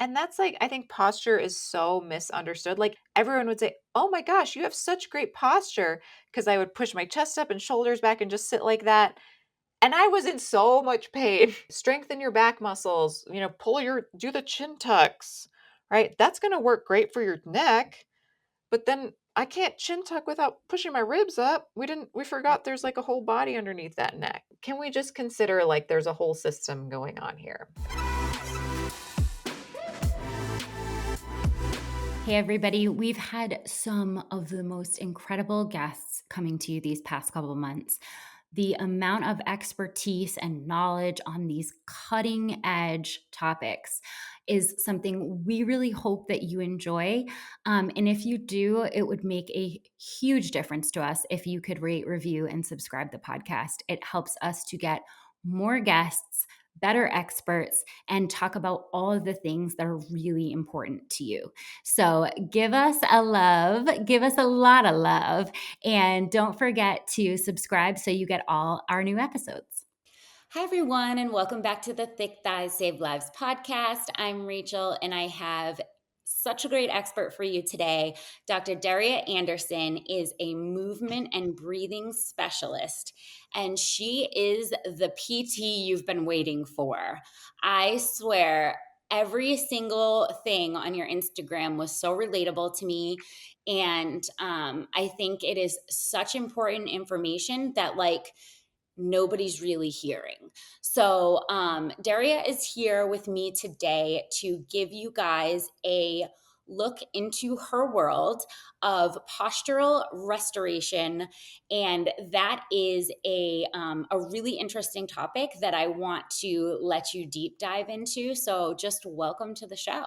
And that's like, I think posture is so misunderstood. Like everyone would say, "Oh my gosh, you have such great posture." Because I would push my chest up and shoulders back and just sit like that. And I was in so much pain. Strengthen your back muscles, do the chin tucks, right? That's going to work great for your neck. But then I can't chin tuck without pushing my ribs up. We forgot there's like a whole body underneath that neck. Can we just consider like there's a whole system going on here? Hey, everybody. We've had some of the most incredible guests coming to you these past couple of months. The amount of expertise and knowledge on these cutting edge topics is something we really hope that you enjoy. And if you do, it would make a huge difference to us if you could rate, review, and subscribe the podcast. It helps us to get more guests, better experts, and talk about all of the things that are really important to you. So give us a love, give us a lot of love, and don't forget to subscribe so you get all our new episodes. Hi, everyone, and welcome back to the Thick Thighs Save Lives podcast. I'm Rachel, and I have such a great expert for you today. Dr. Derya Anderson is a movement and breathing specialist, and she is the PT you've been waiting for. I swear, every single thing on your Instagram was so relatable to me. And I think it is such important information that, like, nobody's really hearing. So, Daria is here with me today to give you guys a look into her world of postural restoration, and that is a really interesting topic that I want to let you deep dive into. So, just welcome to the show.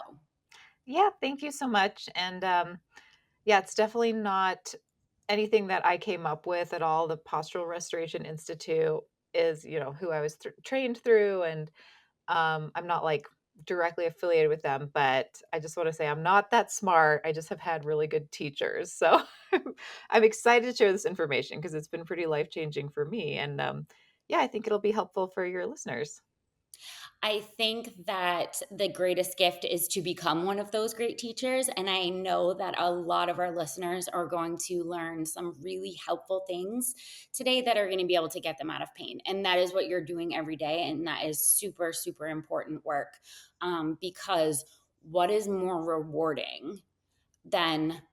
Yeah, thank you so much. And yeah, it's definitely not anything that I came up with at all. The Postural Restoration Institute is, who I was trained through, and I'm not like directly affiliated with them, but I just want to say I'm not that smart. I just have had really good teachers. So I'm excited to share this information because it's been pretty life changing for me. And yeah, I think it'll be helpful for your listeners. I think that the greatest gift is to become one of those great teachers. And I know that a lot of our listeners are going to learn some really helpful things today that are going to be able to get them out of pain. And that is what you're doing every day. And that is super, super important work, because what is more rewarding than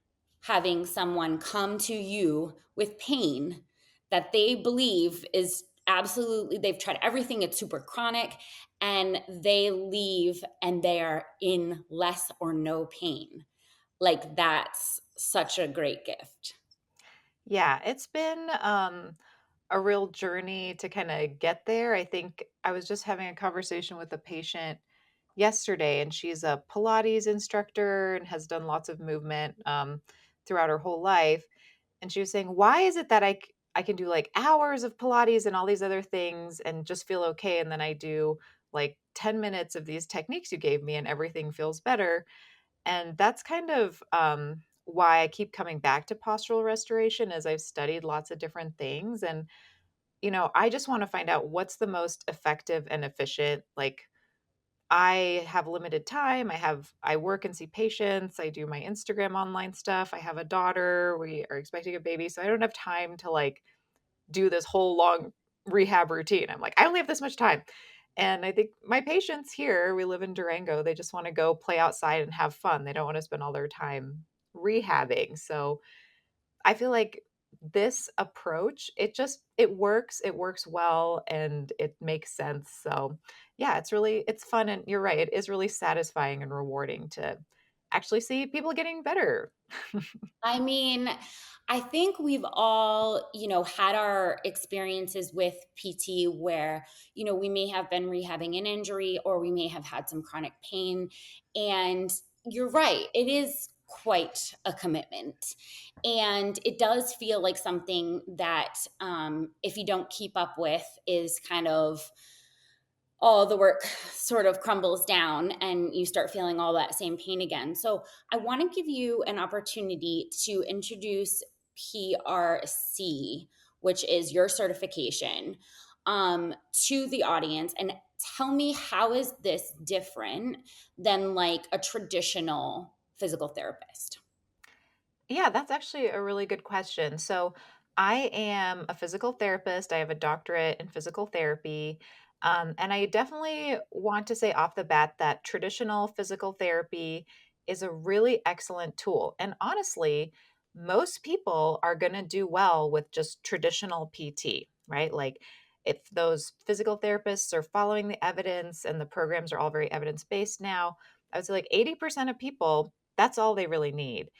having someone come to you with pain that they believe is absolutely, they've tried everything, it's super chronic, and they leave and they are in less or no pain. Like, that's such a great gift. Yeah, it's been a real journey to kind of get there. I think I was just having a conversation with a patient yesterday, and she's a Pilates instructor and has done lots of movement throughout her whole life. And she was saying, "Why is it that I can do like hours of Pilates and all these other things and just feel okay, and then I do like 10 minutes of these techniques you gave me and everything feels better?" And that's kind of why I keep coming back to postural restoration as I've studied lots of different things. And, I just want to find out what's the most effective and efficient. Like, I have limited time. I work and see patients. I do my Instagram online stuff. I have a daughter. We are expecting a baby. So I don't have time to like do this whole long rehab routine. I'm like, I only have this much time. And I think my patients here, we live in Durango, they just want to go play outside and have fun. They don't want to spend all their time rehabbing. So I feel like this approach, it works well and it makes sense. So yeah, it's fun, and you're right, it is really satisfying and rewarding to actually see people getting better. I mean, I think we've all, had our experiences with PT where, we may have been rehabbing an injury or we may have had some chronic pain. And you're right, it is quite a commitment. And it does feel like something that, if you don't keep up with, is kind of all the work sort of crumbles down and you start feeling all that same pain again. So I want to give you an opportunity to introduce PRC, which is your certification, to the audience, and Tell me, how is this different than like a traditional physical therapist? Yeah, that's actually a really good question. So, I am a physical therapist. I have a doctorate in physical therapy. And I definitely want to say off the bat that traditional physical therapy is a really excellent tool. And honestly, most people are going to do well with just traditional PT, right? Like, if those physical therapists are following the evidence and the programs are all very evidence based now, I would say like 80% of people, that's all they really need.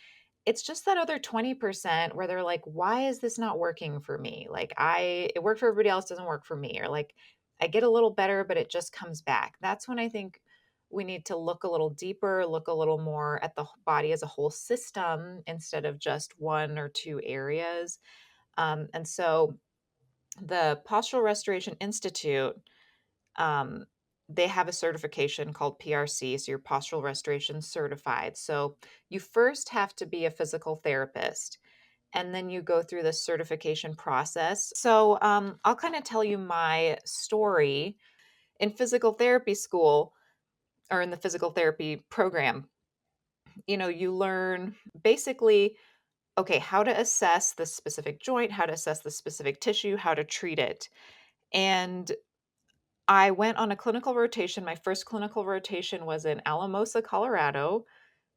It's just that other 20% where they're like, "Why is this not working for me? Like, it worked for everybody else, doesn't work for me." Or like, "I get a little better, but it just comes back." That's when I think we need to look a little deeper, look a little more at the body as a whole system instead of just one or two areas. And so the Postural Restoration Institute, um, they have a certification called PRC, so you're Postural Restoration Certified. So you first have to be a physical therapist, and then you go through the certification process. So I'll kind of tell you my story. In physical therapy school, or in the physical therapy program, you learn basically, okay, how to assess the specific joint, how to assess the specific tissue, how to treat it. And I went on a clinical rotation. My first clinical rotation was in Alamosa, Colorado,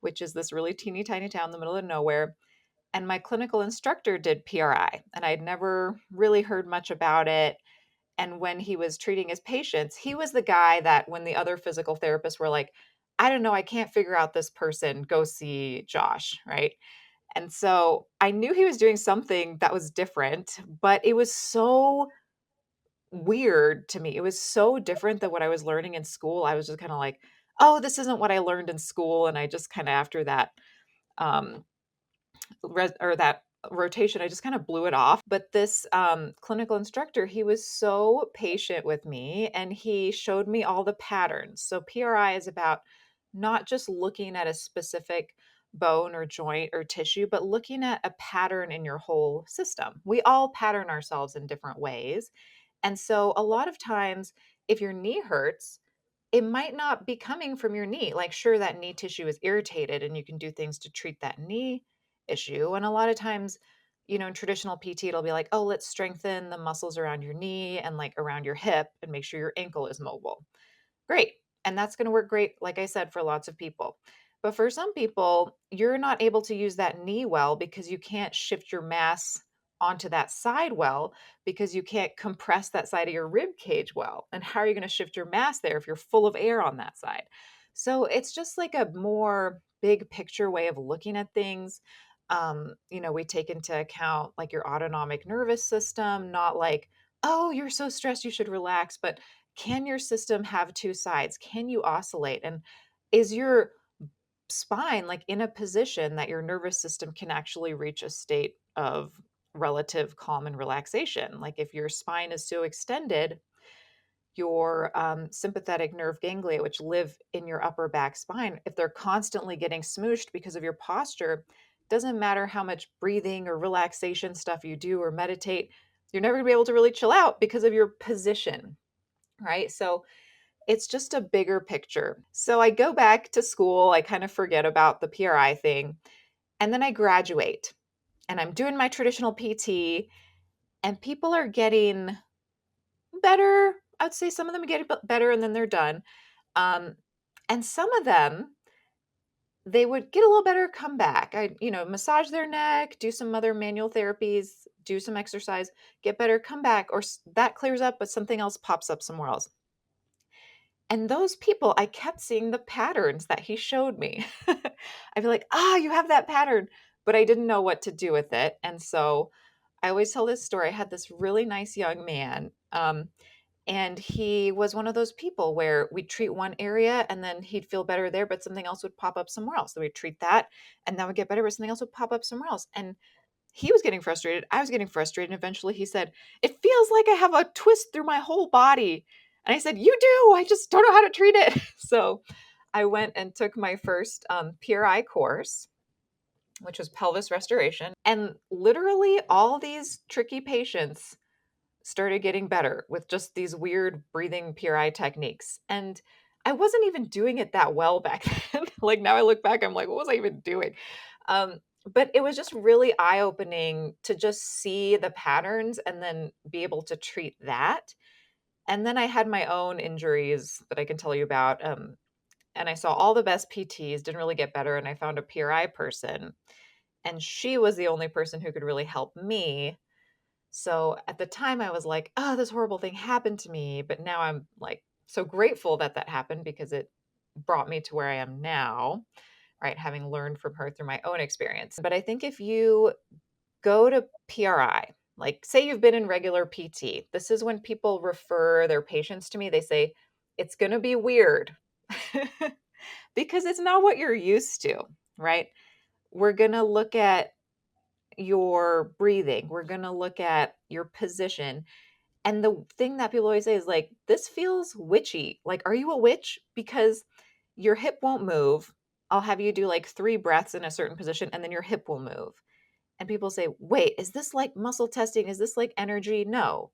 which is this really teeny tiny town in the middle of nowhere. And my clinical instructor did PRI, and I'd never really heard much about it. And when he was treating his patients, he was the guy that when the other physical therapists were like, I don't know, I can't figure out this person, go see Josh, right? And so I knew he was doing something that was different, but it was so weird to me. It was so different than what I was learning in school. I was just kind of like, oh, this isn't what I learned in school. And I just kind of, after that, um, or that rotation, I just kind of blew it off. But this clinical instructor, he was so patient with me and he showed me all the patterns. So PRI is about not just looking at a specific bone or joint or tissue, but looking at a pattern in your whole system. We all pattern ourselves in different ways. And so a lot of times, if your knee hurts, it might not be coming from your knee. Like, sure, that knee tissue is irritated and you can do things to treat that knee issue. And a lot of times, in traditional PT, it'll be like, oh, let's strengthen the muscles around your knee and like around your hip and make sure your ankle is mobile. Great. And that's going to work great, like I said, for lots of people. But for some people, you're not able to use that knee well because you can't shift your mass onto that side well because you can't compress that side of your rib cage well. And how are you going to shift your mass there if you're full of air on that side? So it's just like a more big picture way of looking at things. We take into account like your autonomic nervous system, not like, oh, you're so stressed, you should relax, but can your system have two sides? Can you oscillate? And is your spine like in a position that your nervous system can actually reach a state of relative calm and relaxation? Like if your spine is so extended, your sympathetic nerve ganglia, which live in your upper back spine, if they're constantly getting smooshed because of your posture, doesn't matter how much breathing or relaxation stuff you do or meditate, you're never going to be able to really chill out because of your position, right? So it's just a bigger picture. So I go back to school, I kind of forget about the PRI thing, and then I graduate and I'm doing my traditional PT, and people are getting better. I'd say some of them get better and then they're done. Um, and some of them, they would get a little better, come back. Massage their neck, do some other manual therapies, do some exercise, get better, come back, or that clears up, but something else pops up somewhere else. And those people, I kept seeing the patterns that he showed me. I'd be like, you have that pattern, but I didn't know what to do with it. And so I always tell this story. I had this really nice young man, and he was one of those people where we'd treat one area and then he'd feel better there, but something else would pop up somewhere else. So we'd treat that and that would get better, but something else would pop up somewhere else. And he was getting frustrated. I was getting frustrated. And eventually he said, it feels like I have a twist through my whole body. And I said, you do. I just don't know how to treat it. So I went and took my first PRI course, which was pelvis restoration. And literally all these tricky patients started getting better with just these weird breathing PRI techniques. And I wasn't even doing it that well back then. Like now I look back, I'm like, what was I even doing? But it was just really eye opening to just see the patterns and then be able to treat that. And then I had my own injuries that I can tell you about. And I saw all the best PTs, didn't really get better. And I found a PRI person, and she was the only person who could really help me. So at the time, I was like, oh, this horrible thing happened to me. But now I'm like so grateful that that happened because it brought me to where I am now, right? Having learned from her through my own experience. But I think if you go to PRI, like say you've been in regular PT, this is when people refer their patients to me. They say, it's going to be weird because it's not what you're used to, right? We're going to look at your breathing, we're going to look at your position. And the thing that people always say is like, this feels witchy. Like, are you a witch? Because your hip won't move. I'll have you do like 3 breaths in a certain position and then your hip will move. And people say, wait, is this like muscle testing? Is this like energy? No.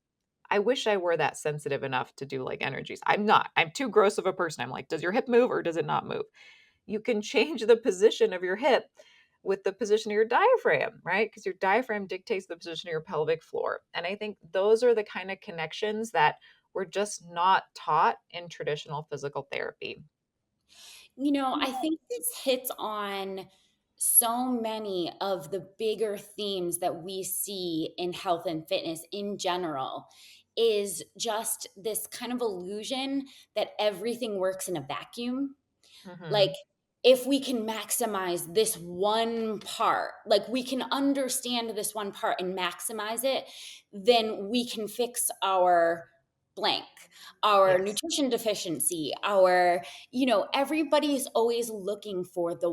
I wish I were that sensitive enough to do like energies. I'm not. I'm too gross of a person. I'm like, does your hip move or does it not move? You can change the position of your hip with the position of your diaphragm, right? Because your diaphragm dictates the position of your pelvic floor. And I think those are the kind of connections that we're just not taught in traditional physical therapy. I think this hits on so many of the bigger themes that we see in health and fitness in general is just this kind of illusion that everything works in a vacuum. Like, Hmm. if we can maximize this one part, like we can understand this one part and maximize it, then we can fix our blank, our Yes. nutrition deficiency, everybody's always looking for the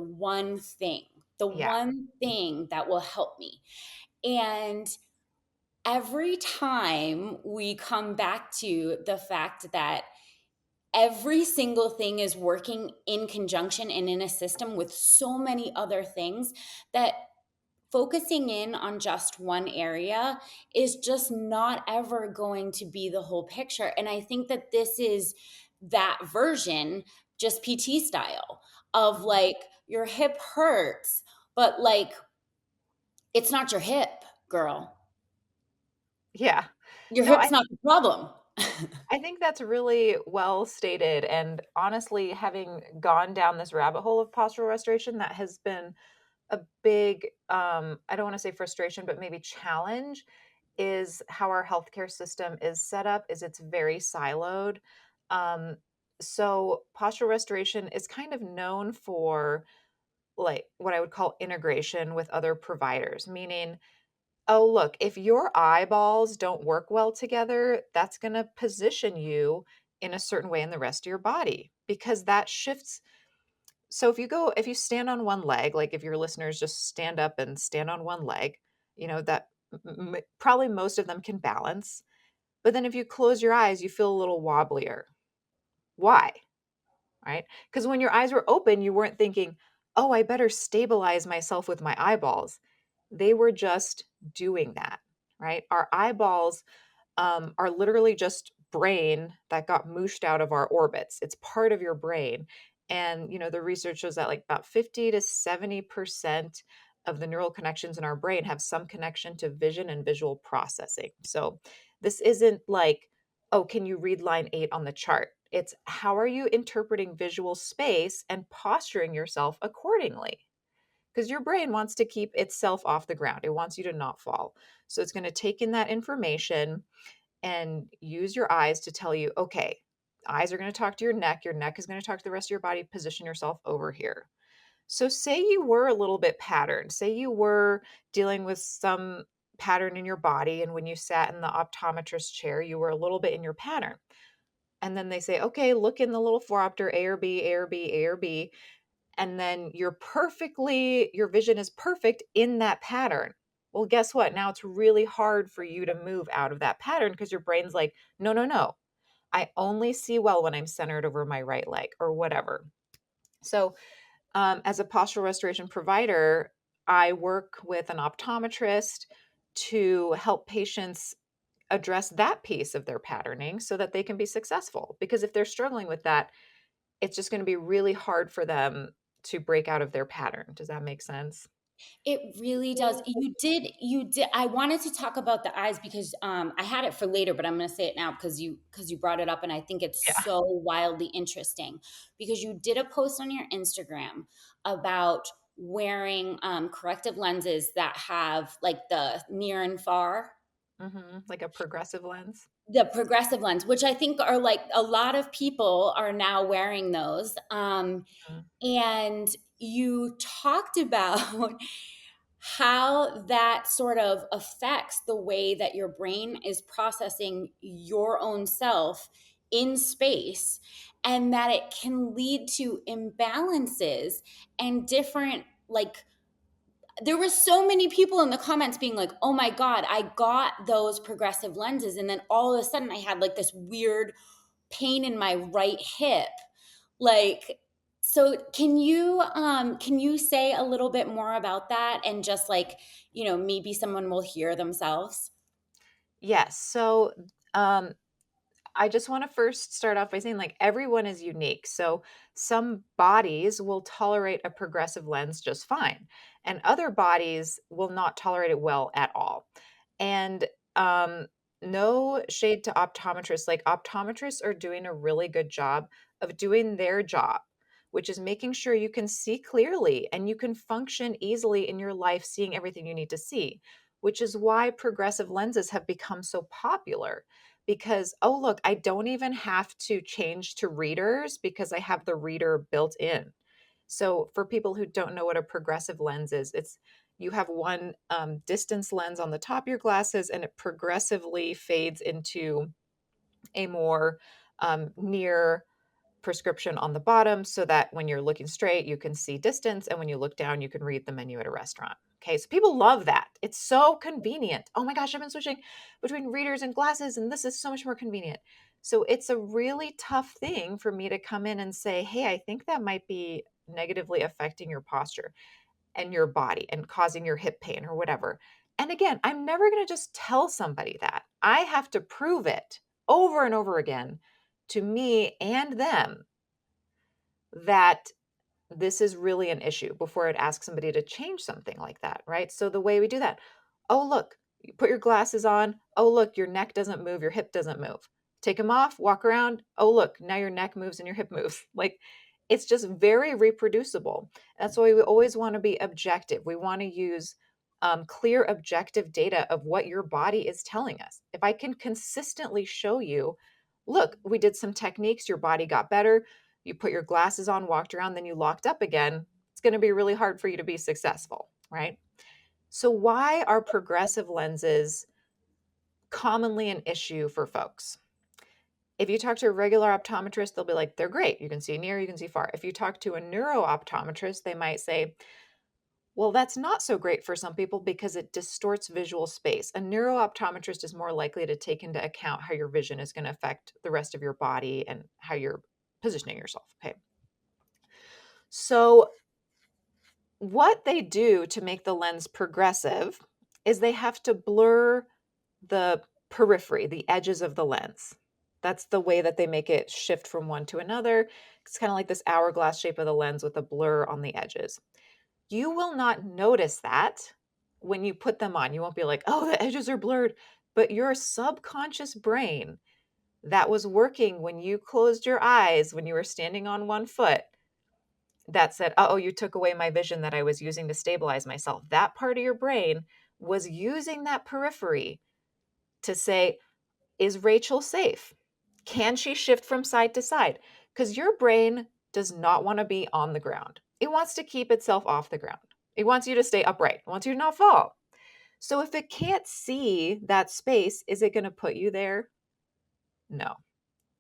Yeah. one thing that will help me. And every time we come back to the fact that every single thing is working in conjunction and in a system with so many other things, that focusing in on just one area is just not ever going to be the whole picture. And I think that this is that version, just PT style, of Mhm. like your hip hurts, but like it's not your hip, girl. Yeah. Your No, hip's not the problem. I think that's really well stated. And honestly, having gone down this rabbit hole of postural restoration, that has been a big, I don't want to say frustration, but maybe challenge is how our healthcare system is set up, is it's very siloed. Um, so postural restoration is kind of known for like what I would call integration with other providers, meaning, oh, look, if your eyeballs don't work well together, that's going to position you in a certain way in the rest of your body because that shifts. So if you stand on one leg, like if your listeners just stand up and stand on one leg, that probably most of them can balance. But then if you close your eyes, you feel a little wobblier. Why? Right? Because when your eyes were open, you weren't thinking, oh, I better stabilize myself with my eyeballs. They were just doing that, right? Our eyeballs are literally just brain that got mooshed out of our orbits. It's part of your brain. And, the research shows that like about 50 to 70% of the neural connections in our brain have some connection to vision and visual processing. So this isn't like, oh, can you read line 8 on the chart? It's how are you interpreting visual space and posturing yourself accordingly? Because your brain wants to keep itself off the ground. It wants you to not fall. So it's going to take in that information and use your eyes to tell you, okay, eyes are going to talk to your neck is going to talk to the rest of your body, position yourself over here. So, say you were a little bit patterned, say you were dealing with some pattern in your body, and when you sat in the optometrist chair, you were a little bit in your pattern. And then they say, okay, look in the little phoropter, A or B, A or B, A or B. And then your vision is perfect in that pattern. Well, guess what? Now it's really hard for you to move out of that pattern because your brain's like, no, no, no. I only see well when I'm centered over my right leg or whatever. So, as a postural restoration provider, I work with an optometrist to help patients address that piece of their patterning so that they can be successful. Because if they're struggling with that, it's just going to be really hard for them to break out of their pattern. Does that make sense? It really does. You did. I wanted to talk about the eyes because I had it for later, but I'm going to say it now because you brought it up, and I think it's Yeah. so wildly interesting because you did a post on your Instagram about wearing corrective lenses that have like the near and far, Like a progressive lens. the progressive lens, which I think are like a lot of people are now wearing those. Mhm. And you talked about how that sort of affects the way that your brain is processing your own self in space, and that it can lead to imbalances and different, like, there were so many people in the comments being like, oh my God, I got those progressive lenses. And then all of a sudden I had like this weird pain in my right hip. Like, so can you say a little bit more about that, and just like, maybe someone will hear themselves? Yes. So, um, I just want to first start off by saying, like, everyone is unique. So, some bodies will tolerate a progressive lens just fine, and other bodies will not tolerate it well at all. And um, no shade to optometrists. Like, optometrists are doing a really good job of doing their job, which is making sure you can see clearly and you can function easily in your life, seeing everything you need to see, which is why progressive lenses have become so popular because, oh, look, I don't even have to change to readers because I have the reader built in. So, for people who don't know what a progressive lens is, it's you have one distance lens on the top of your glasses and it progressively fades into a more near prescription on the bottom so that when you're looking straight, you can see distance. And when you look down, you can read the menu at a restaurant. Okay, so people love that. It's so convenient. Oh my gosh, I've been switching between readers and glasses, and this is so much more convenient. So it's a really tough thing for me to come in and say, hey, I think that might be negatively affecting your posture and your body and causing your hip pain or whatever. And again, I'm never going to just tell somebody that. I have to prove it over and over again to me and them that this is really an issue before I'd ask somebody to change something like that, right? So the way we do that, oh, look, you put your glasses on. Oh, look, your neck doesn't move, your hip doesn't move. Take them off, walk around. Oh, look, now your neck moves and your hip moves. Like it's just very reproducible. That's why we always want to be objective. We want to use clear, objective data of what your body is telling us. If I can consistently show you, look, we did some techniques, your body got better, you put your glasses on, walked around, then you locked up again, it's going to be really hard for you to be successful, right? So, why are progressive lenses commonly an issue for folks? If you talk to a regular optometrist, they'll be like, they're great. You can see near, you can see far. If you talk to a neuro optometrist, they might say, well, that's not so great for some people because it distorts visual space. A neuro optometrist is more likely to take into account how your vision is going to affect the rest of your body and how you're positioning yourself. Okay. So, what they do to make the lens progressive is they have to blur the periphery, the edges of the lens. That's the way that they make it shift from one to another. It's kind of like this hourglass shape of the lens with a blur on the edges. You will not notice that when you put them on. You won't be like, oh, the edges are blurred. But your subconscious brain that was working when you closed your eyes, when you were standing on one foot, that said, "Uh-oh, you took away my vision that I was using to stabilize myself." That part of your brain was using that periphery to say, "Is Rachel safe? Can she shift from side to side?" Because your brain does not want to be on the ground. It wants to keep itself off the ground. It wants you to stay upright. It wants you to not fall. So if it can't see that space, is it going to put you there? No.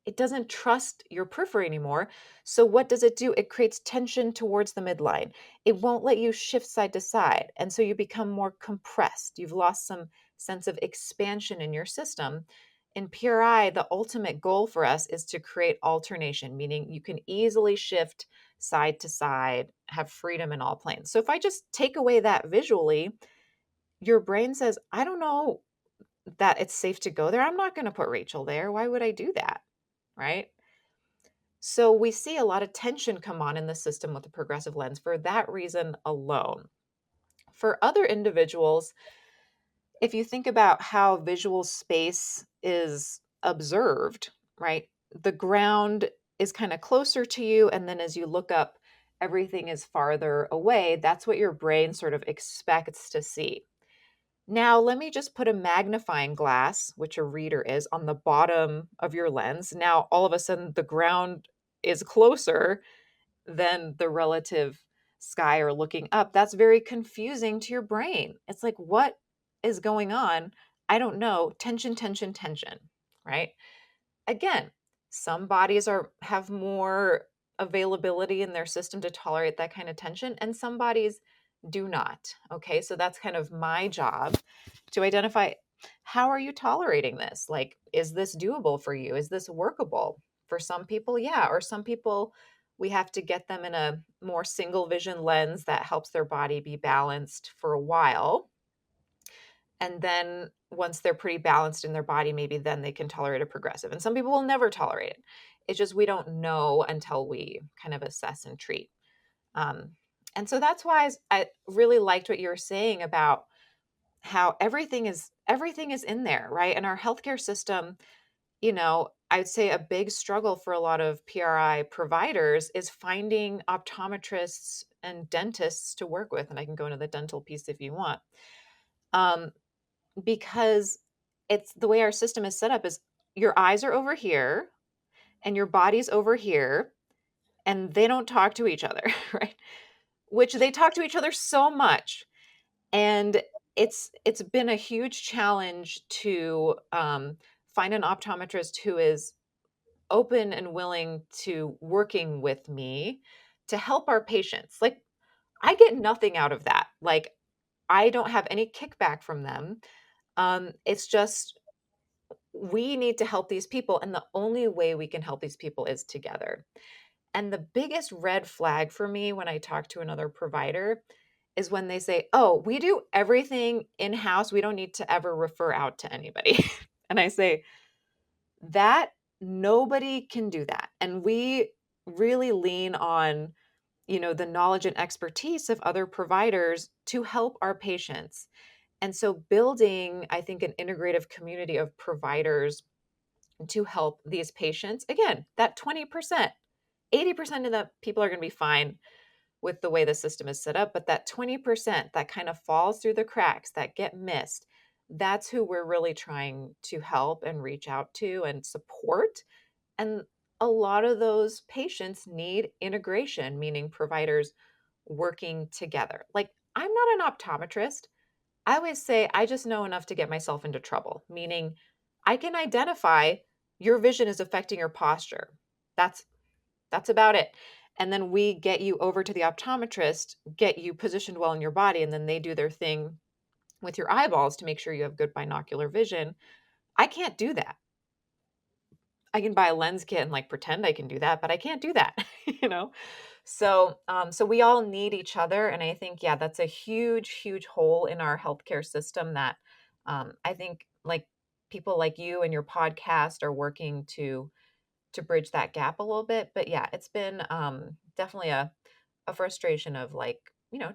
It doesn't trust your periphery anymore. So what does it do? It creates tension towards the midline. It won't let you shift side to side. And so you become more compressed. You've lost some sense of expansion in your system. In PRI, the ultimate goal for us is to create alternation, meaning you can easily shift side to side, have freedom in all planes. So if I just take away that visually, your brain says, I don't know that it's safe to go there, I'm not gonna put Rachel there. Why would I do that? Right? So we see a lot of tension come on in the system with the progressive lens for that reason alone. For other individuals, if you think about how visual space is observed, right? The ground is kind of closer to you, and then as you look up, everything is farther away. That's what your brain sort of expects to see. Now, let me just put a magnifying glass, which a reader is, on the bottom of your lens. Now, all of a sudden, the ground is closer than the relative sky or looking up. That's very confusing to your brain. It's like, what is going on? I don't know. Tension, tension, tension, right? Again, some bodies are have more availability in their system to tolerate that kind of tension, and some bodies do not. Okay, so that's kind of my job to identify, how are you tolerating this? Like, is this doable for you? Is this workable? For some people, yeah. Or some people, we have to get them in a more single vision lens that helps their body be balanced for a while. And then once they're pretty balanced in their body, maybe then they can tolerate a progressive. And some people will never tolerate it. It's just we don't know until we kind of assess and treat. Um, and so that's why I really liked what you were saying about how everything is in there, right? And our healthcare system, I'd say a big struggle for a lot of PRI providers is finding optometrists and dentists to work with. And I can go into the dental piece if you want. Um, because it's the way our system is set up is your eyes are over here and your body's over here, and they don't talk to each other, right? Which they talk to each other so much. And it's been a huge challenge to find an optometrist who is open and willing to working with me to help our patients. Like, I get nothing out of that. Like, I don't have any kickback from them. It's just we need to help these people, and the only way we can help these people is together. And the biggest red flag for me when I talk to another provider is when they say, "Oh, we do everything in-house. We don't need to ever refer out to anybody." And I say, "That nobody can do that." And we really lean on, the knowledge and expertise of other providers to help our patients. And so building, I think, an integrative community of providers to help these patients. Again, that 20%, 80% of the people are going to be fine with the way the system is set up, but that 20% that kind of falls through the cracks, that get missed, that's who we're really trying to help and reach out to and support. And a lot of those patients need integration, meaning providers working together. Like, I'm not an optometrist. I always say I just know enough to get myself into trouble, meaning I can identify your vision is affecting your posture. That's that's about it. And then we get you over to the optometrist, get you positioned well in your body, and then they do their thing with your eyeballs to make sure you have good binocular vision. I can't do that. I can buy a lens kit and like pretend I can do that, but I can't do that, you know? So we all need each other. And I think, yeah, that's a huge, huge hole in our healthcare system that I think like people like you and your podcast are working to bridge that gap a little bit. But yeah, it's been definitely a frustration of like,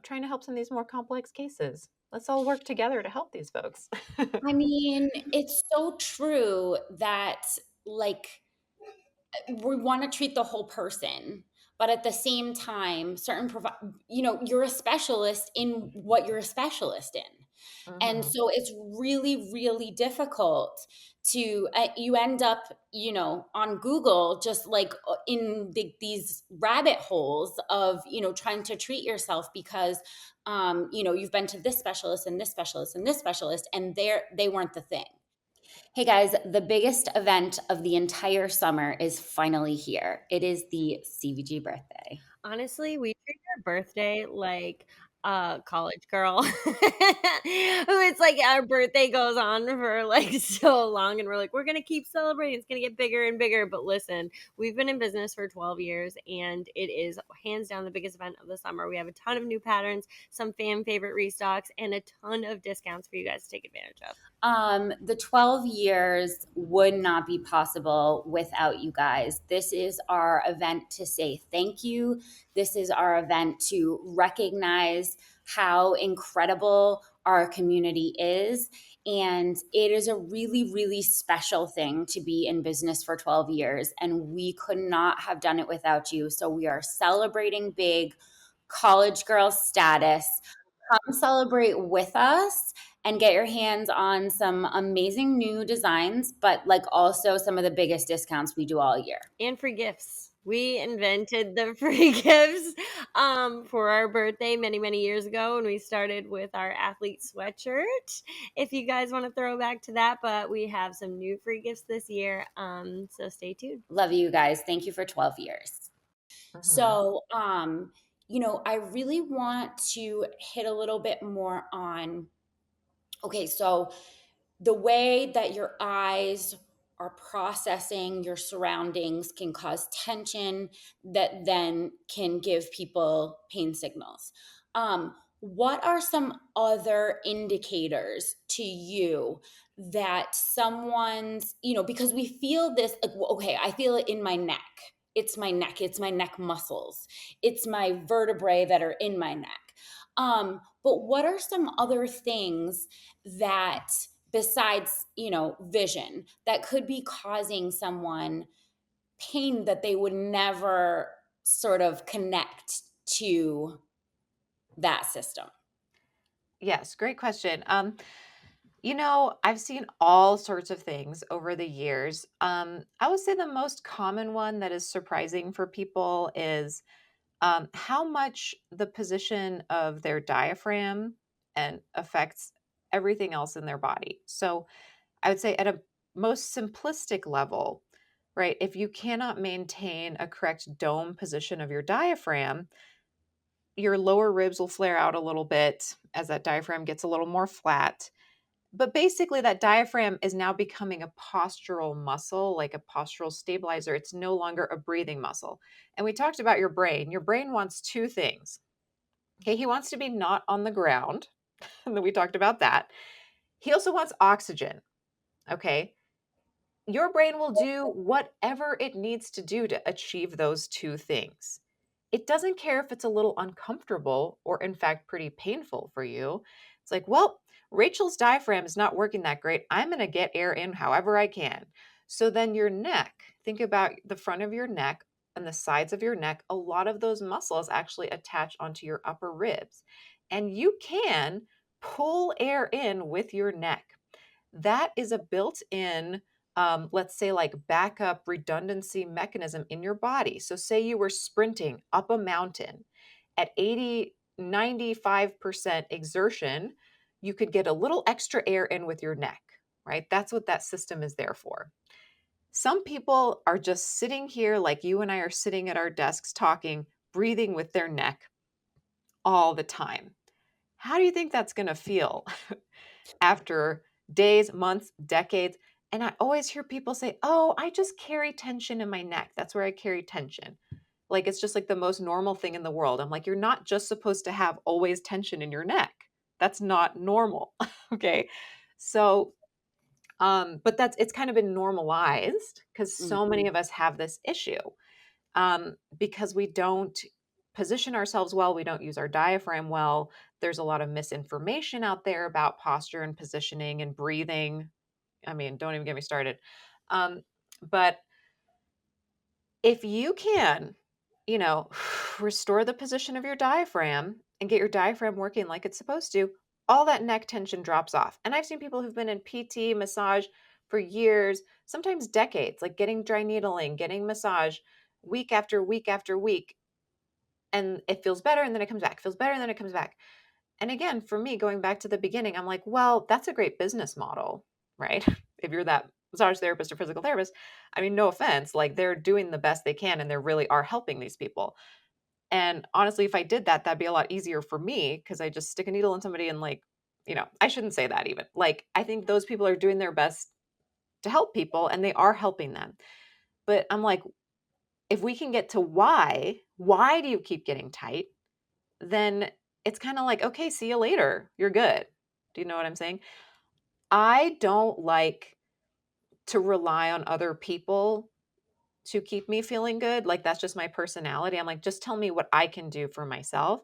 trying to help some of these more complex cases. Let's all work together to help these folks. I mean, it's so true that, like, we want to treat the whole person, but at the same time, you're a specialist in what you're a specialist in. And Hmm. so it's really, really difficult to, you end up, on Google, just like in these rabbit holes of, trying to treat yourself because, you've been to this specialist and this specialist and this specialist, and they weren't the thing. Hey guys, the biggest event of the entire summer is finally here. It is the CVG birthday. Honestly, we treat our birthday like a college girl who it's like our birthday goes on for like so long, and we're like, we're gonna keep celebrating. It's gonna get bigger and bigger. But listen, we've been in business for 12 years, and it is hands down the biggest event of the summer. We have a ton of new patterns, some fan favorite restocks, and a ton of discounts for you guys to take advantage of. The 12 years would not be possible without you guys. This is our event to say thank you. This is our event to recognize how incredible our community is. And it is a really, really special thing to be in business for 12 years. And we could not have done it without you. So we are celebrating big college girl status. Come celebrate with us and get your hands on some amazing new designs, but like also some of the biggest discounts we do all year. And free gifts. We invented the free gifts for our birthday many, many years ago, and we started with our athlete sweatshirt. If you guys want to throw back to that, but we have some new free gifts this year. So stay tuned. Love you guys. Thank you for 12 years. Mhm. So, I really want to hit a little bit more on okay, so the way that your eyes are processing your surroundings can cause tension that then can give people pain signals. What are some other indicators to you that someone's, because we feel this, like, well, okay, I feel it in my neck. It's my neck muscles, it's my vertebrae that are in my neck. But what are some other things that besides vision that could be causing someone pain that they would never sort of connect to that system? Yes, great question. I've seen all sorts of things over the years. I would say the most common one that is surprising for people is how much the position of their diaphragm and affects everything else in their body. So I would say at a most simplistic level, right? If you cannot maintain a correct dome position of your diaphragm, your lower ribs will flare out a little bit as that diaphragm gets a little more flat. But basically, that diaphragm is now becoming a postural muscle, like a postural stabilizer. It's no longer a breathing muscle. And we talked about your brain. Your brain wants two things. Okay, he wants to be not on the ground. And then we talked about that. He also wants oxygen. Okay, your brain will do whatever it needs to do to achieve those two things. It doesn't care if it's a little uncomfortable or, in fact, pretty painful for you. It's like, well, Rachel's diaphragm is not working that great. I'm going to get air in however I can. So then your neck, think about the front of your neck and the sides of your neck. A lot of those muscles actually attach onto your upper ribs. And you can pull air in with your neck. That is a built in, let's say, like backup redundancy mechanism in your body. So, say you were sprinting up a mountain at 80, 95% exertion, you could get a little extra air in with your neck, right? That's what that system is there for. Some people are just sitting here, like you and I are sitting at our desks talking, breathing with their neck all the time. How do you think that's going to feel after days, months, decades? And I always hear people say, "Oh, I just carry tension in my neck. That's where I carry tension." Like it's just like the most normal thing in the world. I'm like, "You're not just supposed to have always tension in your neck. That's not normal." Okay? So, but it's kind of been normalized because so many Mhm. of us have this issue, because we don't position ourselves well, we don't use our diaphragm well. There's a lot of misinformation out there about posture and positioning and breathing. I mean, don't even get me started. Um, but if you can, you know, restore the position of your diaphragm and get your diaphragm working like it's supposed to, all that neck tension drops off. And I've seen people who've been in PT, massage for years, sometimes decades, like getting dry needling, getting massage week after week after week, and it feels better and then it comes back, feels better and then it comes back. And again, for me, going back to the beginning, I'm like, well, that's a great business model, right? If you're that massage therapist or physical therapist, I mean, no offense, like they're doing the best they can and they really are helping these people. And honestly, if I did that, that'd be a lot easier for me because I just stick a needle in somebody and like, I shouldn't say that even. Like, I think those people are doing their best to help people and they are helping them. But I'm like, if we can get to why do you keep getting tight? Then it's kind of like, okay, see you later. You're good. Do you know what I'm saying? I don't like to rely on other people to keep me feeling good. Like, that's just my personality. I'm like, just tell me what I can do for myself.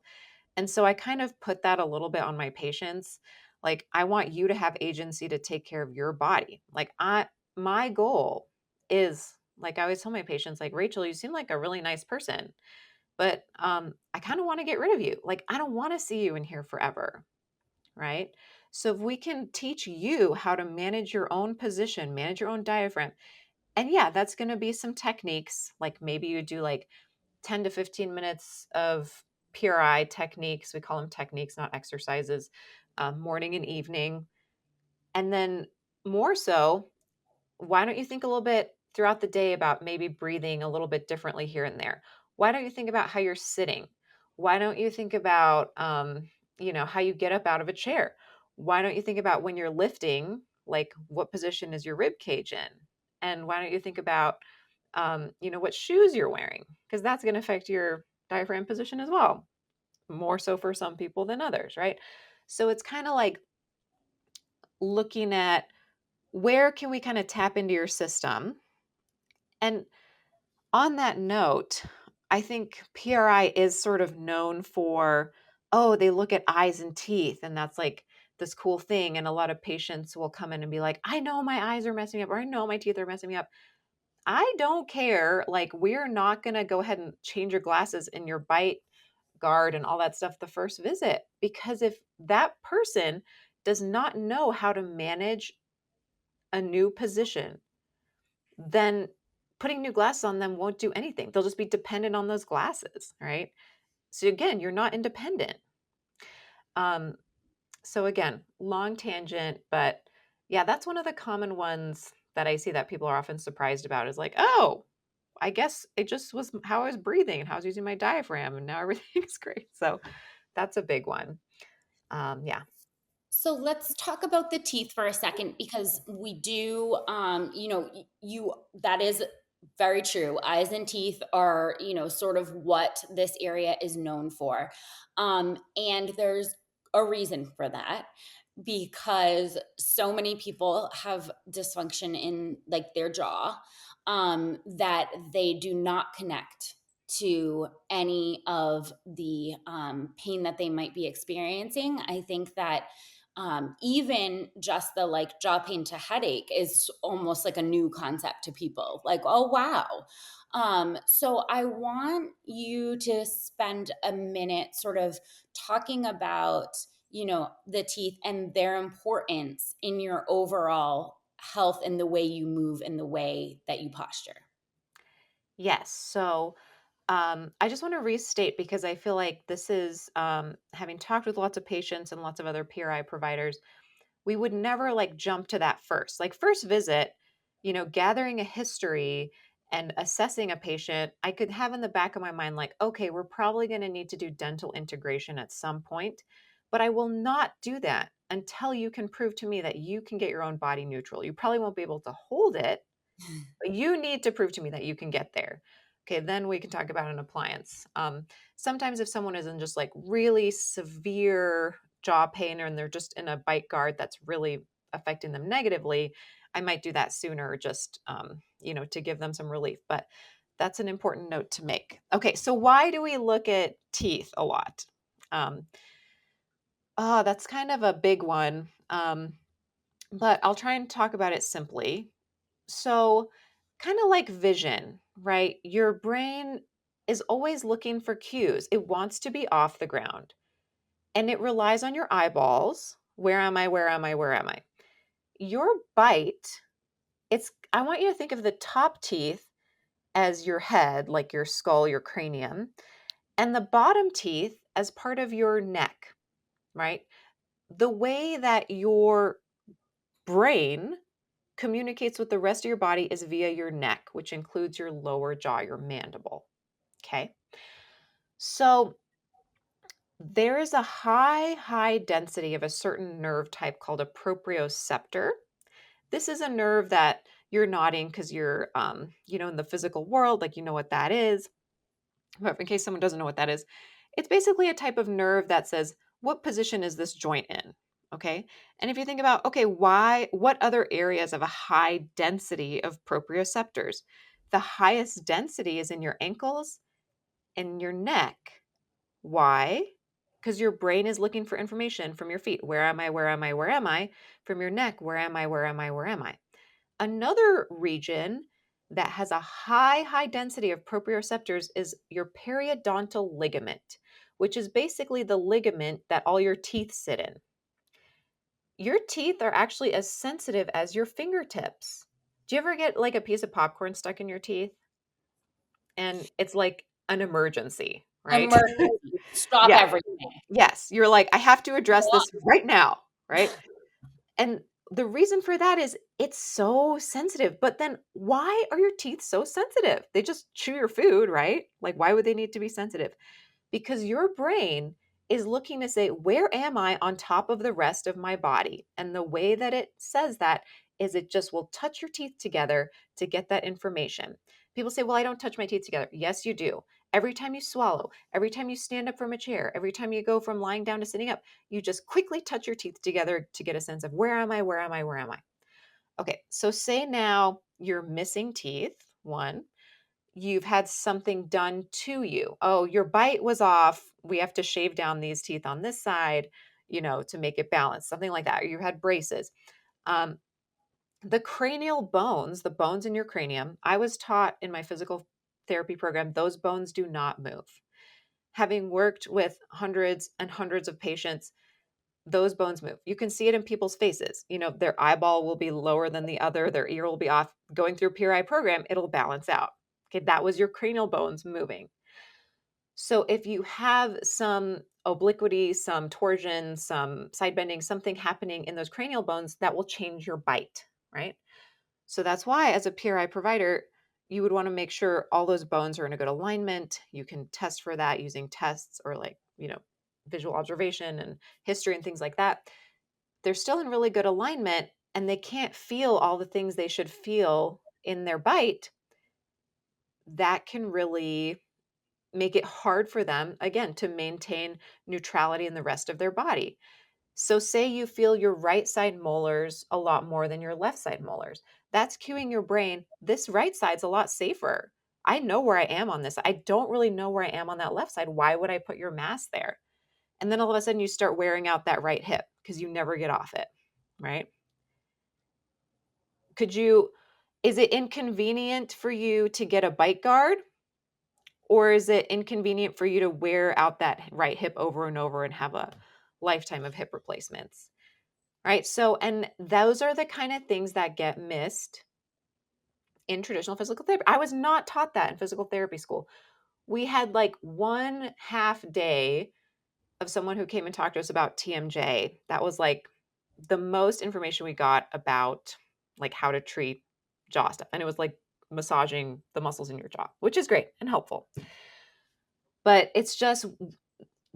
And so I kind of put that a little bit on my patients. Like, I want you to have agency to take care of your body. Like, my goal is, like I always tell my patients, like, Rachel, you seem like a really nice person, but I kind of want to get rid of you. Like, I don't want to see you in here forever. Right. So if we can teach you how to manage your own position, manage your own diaphragm, and yeah, that's going to be some techniques. Like, maybe you do like 10 to 15 minutes of PRI techniques. We call them techniques, not exercises, morning and evening. And then more so, why don't you think a little bit throughout the day about maybe breathing a little bit differently here and there? Why don't you think about how you're sitting? Why don't you think about, how you get up out of a chair? Why don't you think about when you're lifting, like what position is your rib cage in? And why don't you think about, what shoes you're wearing? Because that's going to affect your diaphragm position as well, more so for some people than others, right? So it's kind of like looking at where can we kind of tap into your system. And on that note, I think PRI is sort of known for, oh, they look at eyes and teeth, and that's like this cool thing. And a lot of patients will come in and be like, I know my eyes are messing me up, or I know my teeth are messing me up. I don't care. Like, we're not going to go ahead and change your glasses in your bite guard and all that stuff the first visit. Because if that person does not know how to manage a new position, then putting new glasses on them won't do anything. They'll just be dependent on those glasses, right? So again, you're not independent. Um, so again, long tangent, but yeah, that's one of the common ones that I see that people are often surprised about is like, oh, I guess it just was how I was breathing and how I was using my diaphragm, and now everything's great. So that's a big one. Yeah. So let's talk about the teeth for a second because we do, you that is very true. Eyes and teeth are, sort of what this area is known for. And there's a reason for that because so many people have dysfunction in like their jaw that they do not connect to any of the pain that they might be experiencing. I think that even just the like jaw pain to headache is almost like a new concept to people. Like, oh, wow. So I want you to spend a minute sort of talking about, the teeth and their importance in your overall health and the way you move and the way that you posture. Yes. So I just want to restate because I feel like this is having talked with lots of patients and lots of other PRI providers, we would never like jump to that first. Like, first visit, gathering a history and assessing a patient, I could have in the back of my mind, like, okay, we're probably going to need to do dental integration at some point, but I will not do that until you can prove to me that you can get your own body neutral. You probably won't be able to hold it, but you need to prove to me that you can get there. Okay, then we can talk about an appliance. Sometimes if someone is in just like really severe jaw pain and they're just in a bite guard that's really affecting them negatively, I might do that sooner just, to give them some relief. But that's an important note to make. Okay, so why do we look at teeth a lot? Um, that's kind of a big one, but I'll try and talk about it simply. So, kind of like vision, right? Your brain is always looking for cues. It wants to be off the ground and it relies on your eyeballs. Where am I? Where am I? Where am I? Your bite, I want you to think of the top teeth as your head, like your skull, your cranium, and the bottom teeth as part of your neck, right? The way that your brain communicates with the rest of your body is via your neck, which includes your lower jaw, your mandible. Okay. So there is a high density of a certain nerve type called a proprioceptor. This is a nerve that you're nodding because you're, in the physical world, like you know what that is. But in case someone doesn't know what that is, it's basically a type of nerve that says, what position is this joint in? Okay. And if you think about, okay, what other areas have a high density of proprioceptors? The highest density is in your ankles and your neck. Why? Because your brain is looking for information from your feet. Where am I? Where am I? Where am I? From your neck. Where am I? Where am I? Where am I? Another region that has a high density of proprioceptors is your periodontal ligament, which is basically the ligament that all your teeth sit in. Your teeth are actually as sensitive as your fingertips. Do you ever get like a piece of popcorn stuck in your teeth? And it's like an emergency, right? Emergency. Stop Yeah. everything. Yes. You're like, I have to address this right now, right? And the reason for that is it's so sensitive. But then why are your teeth so sensitive? They just chew your food, right? Like, why would they need to be sensitive? Because your brain is looking to say, where am I on top of the rest of my body? And the way that it says that is it just will touch your teeth together to get that information. People say, well, I don't touch my teeth together. Yes, you do. Every time you swallow, every time you stand up from a chair, every time you go from lying down to sitting up, you just quickly touch your teeth together to get a sense of where am I, where am I, where am I? Okay, so say now you're missing teeth, one. You've had something done to you. Oh, your bite was off. We have to shave down these teeth on this side, to make it balanced, something like that. Or you had braces. Um, the cranial bones, the bones in your cranium, I was taught in my physical therapy program, those bones do not move. Having worked with hundreds and hundreds of patients, those bones move. You can see it in people's faces. Their eyeball will be lower than the other, their ear will be off. Going through a PRI program, it'll balance out. Okay, that was your cranial bones moving. So if you have some obliquity, some torsion, some side bending, something happening in those cranial bones, that will change your bite, right? So that's why, as a PRI provider, you would want to make sure all those bones are in a good alignment. You can test for that using tests or visual observation and history and things like that. They're still in really good alignment and they can't feel all the things they should feel in their bite. That can really make it hard for them, again, to maintain neutrality in the rest of their body. So, say you feel your right side molars a lot more than your left side molars. That's cueing your brain. This right side's a lot safer. I know where I am on this. I don't really know where I am on that left side. Why would I put your mass there? And then all of a sudden you start wearing out that right hip because you never get off it, right? Is it inconvenient for you to get a bite guard? Or is it inconvenient for you to wear out that right hip over and over and have a lifetime of hip replacements? Right? So, and those are the kind of things that get missed in traditional physical therapy. I was not taught that in physical therapy school. We had like one half day of someone who came and talked to us about TMJ. That was like the most information we got about like how to treat jaw stuff. And it was like massaging the muscles in your jaw, which is great and helpful. But it's just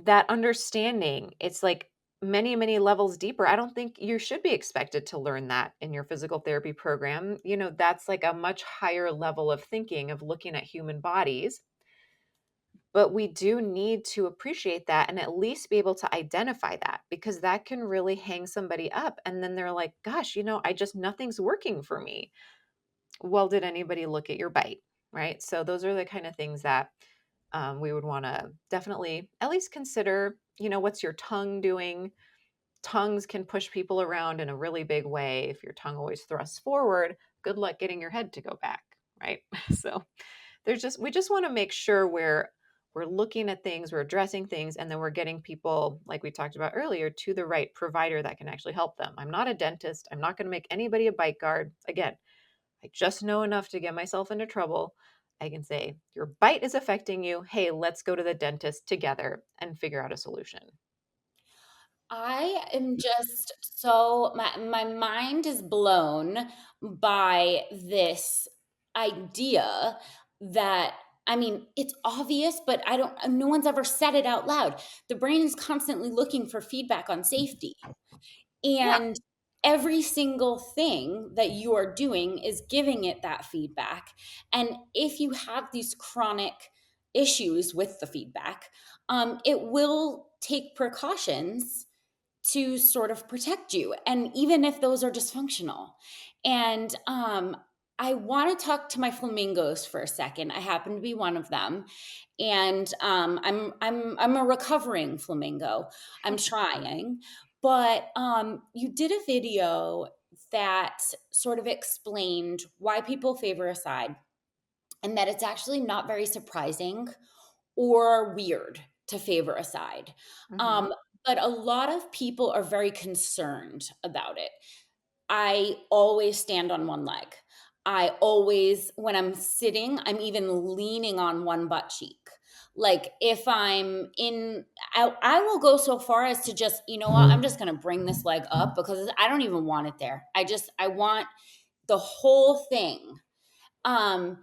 that understanding, it's like many levels deeper. I don't think you should be expected to learn that in your physical therapy program. That's like a much higher level of thinking, of looking at human bodies. But we do need to appreciate that and at least be able to identify that, because that can really hang somebody up. And then they're like, gosh, nothing's working for me. Well, did anybody look at your bite? Right. So those are the kind of things that we would want to definitely at least consider. What's your tongue doing? Tongues can push people around in a really big way. If your tongue always thrusts forward, good luck getting your head to go back, right? So we just want to make sure we're looking at things, we're addressing things, and then we're getting people, like we talked about earlier, to the right provider that can actually help them. I'm not a dentist. I'm not going to make anybody a bite guard. Again, I just know enough to get myself into trouble. I can say, your bite is affecting you. Hey, let's go to the dentist together and figure out a solution. I am just so my mind is blown by this idea that I mean, it's obvious, but no one's ever said it out loud. The brain is constantly looking for feedback on safety. Yeah. And every single thing that you are doing is giving it that feedback. And if you have these chronic issues with the feedback, it will take precautions to sort of protect you. And even if those are dysfunctional. And I want to talk to my flamingos for a second. I happen to be one of them, and I'm a recovering flamingo. I'm trying, but you did a video that sort of explained why people favor a side, and that it's actually not very surprising or weird to favor a side. Hmm. Um, but a lot of people are very concerned about it. I always stand on one leg. I always, when I'm sitting, I'm even leaning on one butt cheek. Like if I'm in, I will go so far as to just, you know what, I'm just going to bring this leg up because I don't even want it there. I want the whole thing. Um,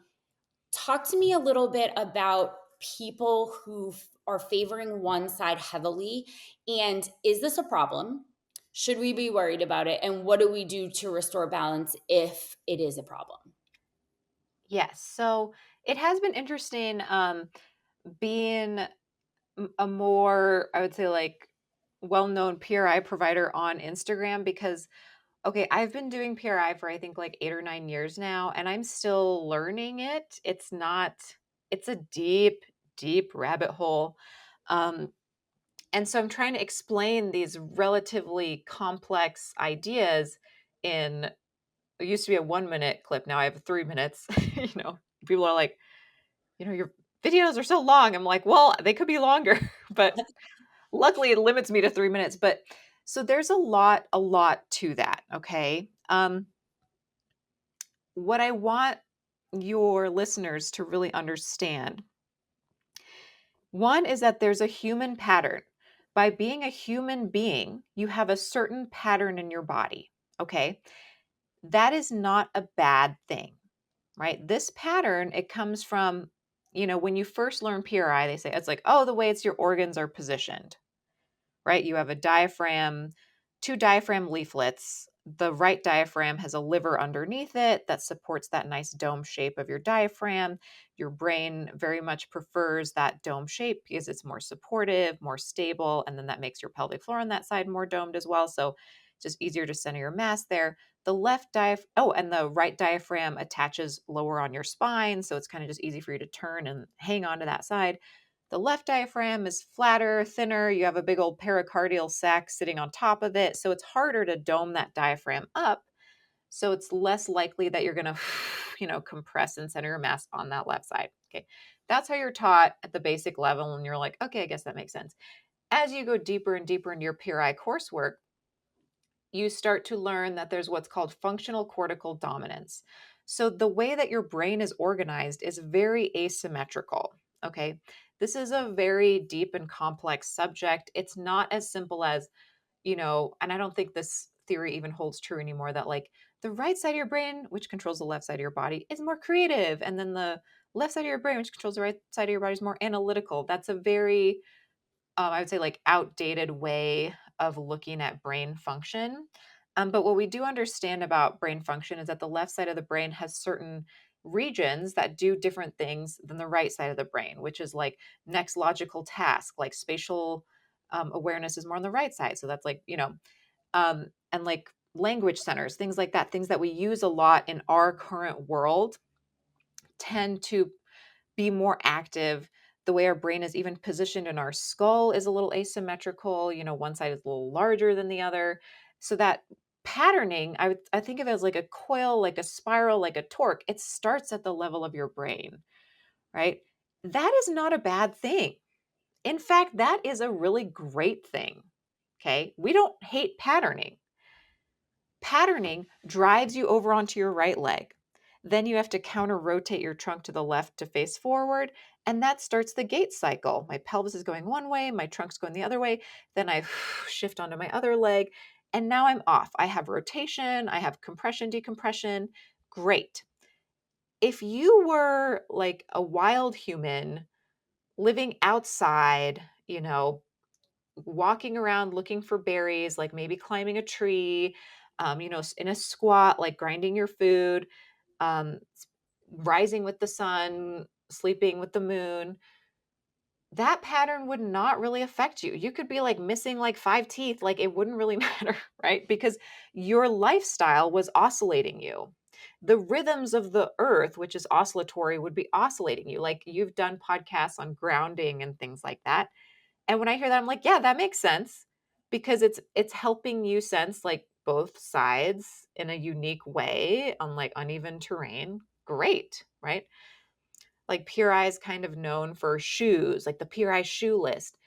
Talk to me a little bit about people who are favoring one side heavily. And is this a problem? Should we be worried about it? And what do we do to restore balance if it is a problem? Yes. So it has been interesting being a more, I would say, like, well-known PRI provider on Instagram because, okay, I've been doing PRI for I think like 8 or 9 years now, and I'm still learning it. It's a deep, deep rabbit hole. Um, and so I'm trying to explain these relatively complex ideas in, it used to be a 1 minute clip. Now I have 3 minutes. People are like, your videos are so long. I'm like, well, they could be longer, but luckily it limits me to 3 minutes. But so there's a lot to that. Okay. What I want your listeners to really understand, one is that there's a human pattern. By being a human being, you have a certain pattern in your body. Okay. That is not a bad thing, right? This pattern, it comes from, when you first learn PRI, they say it's like, oh, the way it's your organs are positioned, right? You have a diaphragm, two diaphragm leaflets. The right diaphragm has a liver underneath it that supports that nice dome shape of your diaphragm. Your brain very much prefers that dome shape because it's more supportive, more stable, and then that makes your pelvic floor on that side more domed as well. So it's just easier to center your mass there. And the right diaphragm attaches lower on your spine, so it's kind of just easy for you to turn and hang on to that side. The left diaphragm is flatter, thinner. You have a big old pericardial sac sitting on top of it. So it's harder to dome that diaphragm up. So it's less likely that you're going to, compress and center your mass on that left side. Okay. That's how you're taught at the basic level. And you're like, okay, I guess that makes sense. As you go deeper and deeper into your PRI coursework, you start to learn that there's what's called functional cortical dominance. So the way that your brain is organized is very asymmetrical. Okay. This is a very deep and complex subject. It's not as simple as, and I don't think this theory even holds true anymore, that like the right side of your brain, which controls the left side of your body, is more creative. And then the left side of your brain, which controls the right side of your body, is more analytical. That's a very, I would say, like, outdated way of looking at brain function. But what we do understand about brain function is that the left side of the brain has certain regions that do different things than the right side of the brain, which is like next logical task, like spatial awareness is more on the right side. So that's like, and like language centers, things like that, things that we use a lot in our current world tend to be more active. The way our brain is even positioned in our skull is a little asymmetrical. One side is a little larger than the other. So that patterning, I think of it as like a coil, like a spiral, like a torque. It starts at the level of your brain, right? That is not a bad thing. In fact, that is a really great thing. Okay. We don't hate patterning. Patterning drives you over onto your right leg. Then you have to counter rotate your trunk to the left to face forward. And that starts the gait cycle. My pelvis is going one way, my trunk's going the other way. Then I shift onto my other leg. And now I'm off. I have rotation, I have compression, decompression. Great. if you were like a wild human living outside, walking around looking for berries, like maybe climbing a tree, in a squat, like grinding your food, rising with the sun, sleeping with the moon, that pattern would not really affect you. You could be like missing like 5 teeth, like it wouldn't really matter, right? Because your lifestyle was oscillating you. The rhythms of the earth, which is oscillatory, would be oscillating you. Like you've done podcasts on grounding and things like that. And when I hear that, I'm like, yeah, that makes sense because it's helping you sense like both sides in a unique way on like uneven terrain. Great, right? Like Pure Eye is kind of known for shoes, like the Pure Eye shoe list.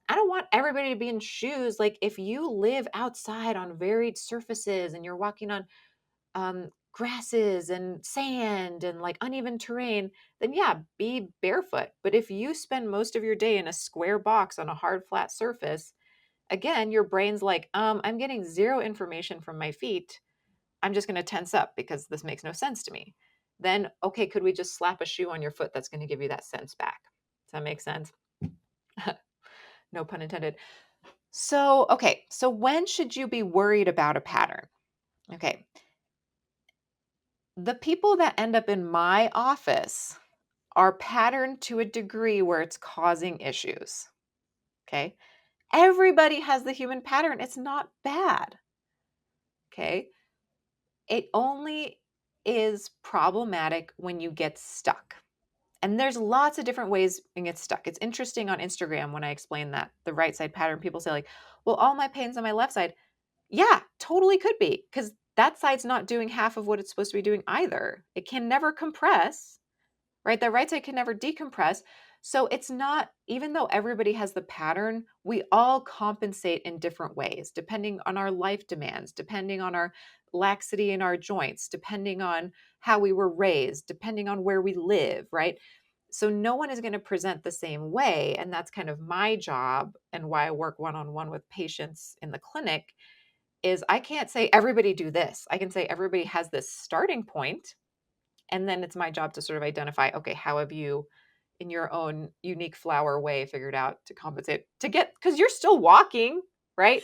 I don't want everybody to be in shoes. Like if you live outside on varied surfaces and you're walking on grasses and sand and like uneven terrain, then yeah, be barefoot. But if you spend most of your day in a square box on a hard, flat surface, again, your brain's like, I'm getting zero information from my feet. I'm just going to tense up because this makes no sense to me. Then, okay, could we just slap a shoe on your foot that's going to give you that sense back? Does that make sense? No pun intended. So, okay, so when should you be worried about a pattern? Okay, the people that end up in my office are patterned to a degree where it's causing issues. Okay, everybody has the human pattern, it's not bad. Okay, it only is problematic when you get stuck. And there's lots of different ways you get stuck. It's interesting on Instagram when I explain that the right side pattern, people say like, well, all my pain's on my left side. Yeah, totally could be because that side's not doing half of what it's supposed to be doing either. It can never compress, right? The right side can never decompress. So it's not, even though everybody has the pattern, we all compensate in different ways, depending on our life demands, depending on our laxity in our joints, depending on how we were raised, depending on where we live, right? So no one is going to present the same way. And that's kind of my job and why I work one-on-one with patients in the clinic is I can't say everybody do this. I can say everybody has this starting point, and then it's my job to sort of identify, okay, how have you in your own unique flower way figured out to compensate to get, because you're still walking, right?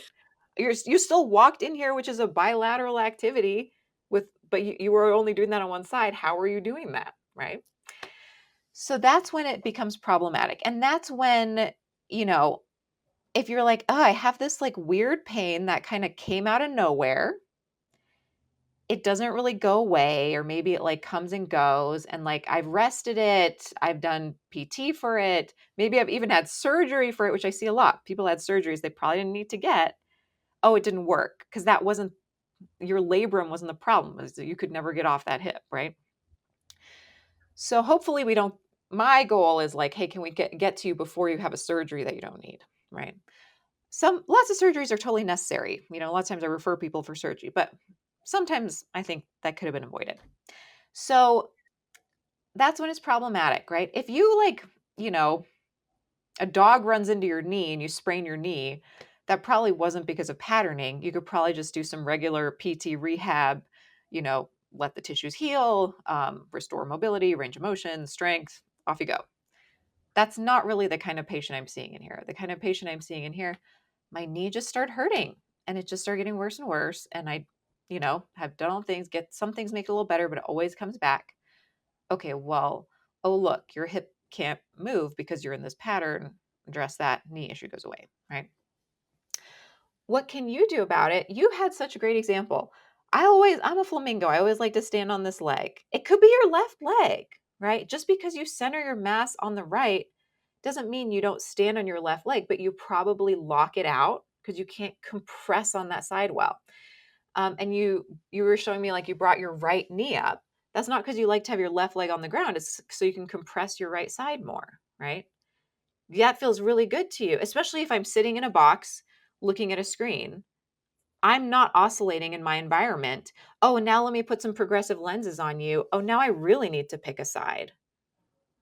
You still walked in here, which is a bilateral activity with, but you were only doing that on one side. How are you doing that, right? So that's when it becomes problematic. And that's when, you know, if you're like, oh, I have this like weird pain that kind of came out of nowhere, it doesn't really go away, or maybe it like comes and goes, and like I've rested it, I've done PT for it, maybe I've even had surgery for it, which I see a lot. People had surgeries they probably didn't need to get. Oh, it didn't work because that wasn't, your labrum wasn't the problem, is that you could never get off that hip, right? So hopefully we don't, my goal is like, hey, can we get to you before you have a surgery that you don't need, right? Lots of surgeries are totally necessary. A lot of times I refer people for surgery, but sometimes I think that could have been avoided. So that's when it's problematic, right? If you like, a dog runs into your knee and you sprain your knee, that probably wasn't because of patterning. You could probably just do some regular PT rehab, let the tissues heal, restore mobility, range of motion, strength, off you go. That's not really the kind of patient I'm seeing in here. The kind of patient I'm seeing in here, my knee just started hurting and it just started getting worse and worse. And I, have done all things, get some things make it a little better, but it always comes back. Okay, well, oh, look, your hip can't move because you're in this pattern. Address that, knee issue goes away, right? What can you do about it? You had such a great example. I'm a flamingo. I always like to stand on this leg. It could be your left leg, right? Just because you center your mass on the right doesn't mean you don't stand on your left leg, but you probably lock it out because you can't compress on that side well. And you were showing me like you brought your right knee up. That's not because you like to have your left leg on the ground. It's so you can compress your right side more, right? That feels really good to you, especially if I'm sitting in a box looking at a screen. I'm not oscillating in my environment. Oh, now let me put some progressive lenses on you. Oh, now I really need to pick a side.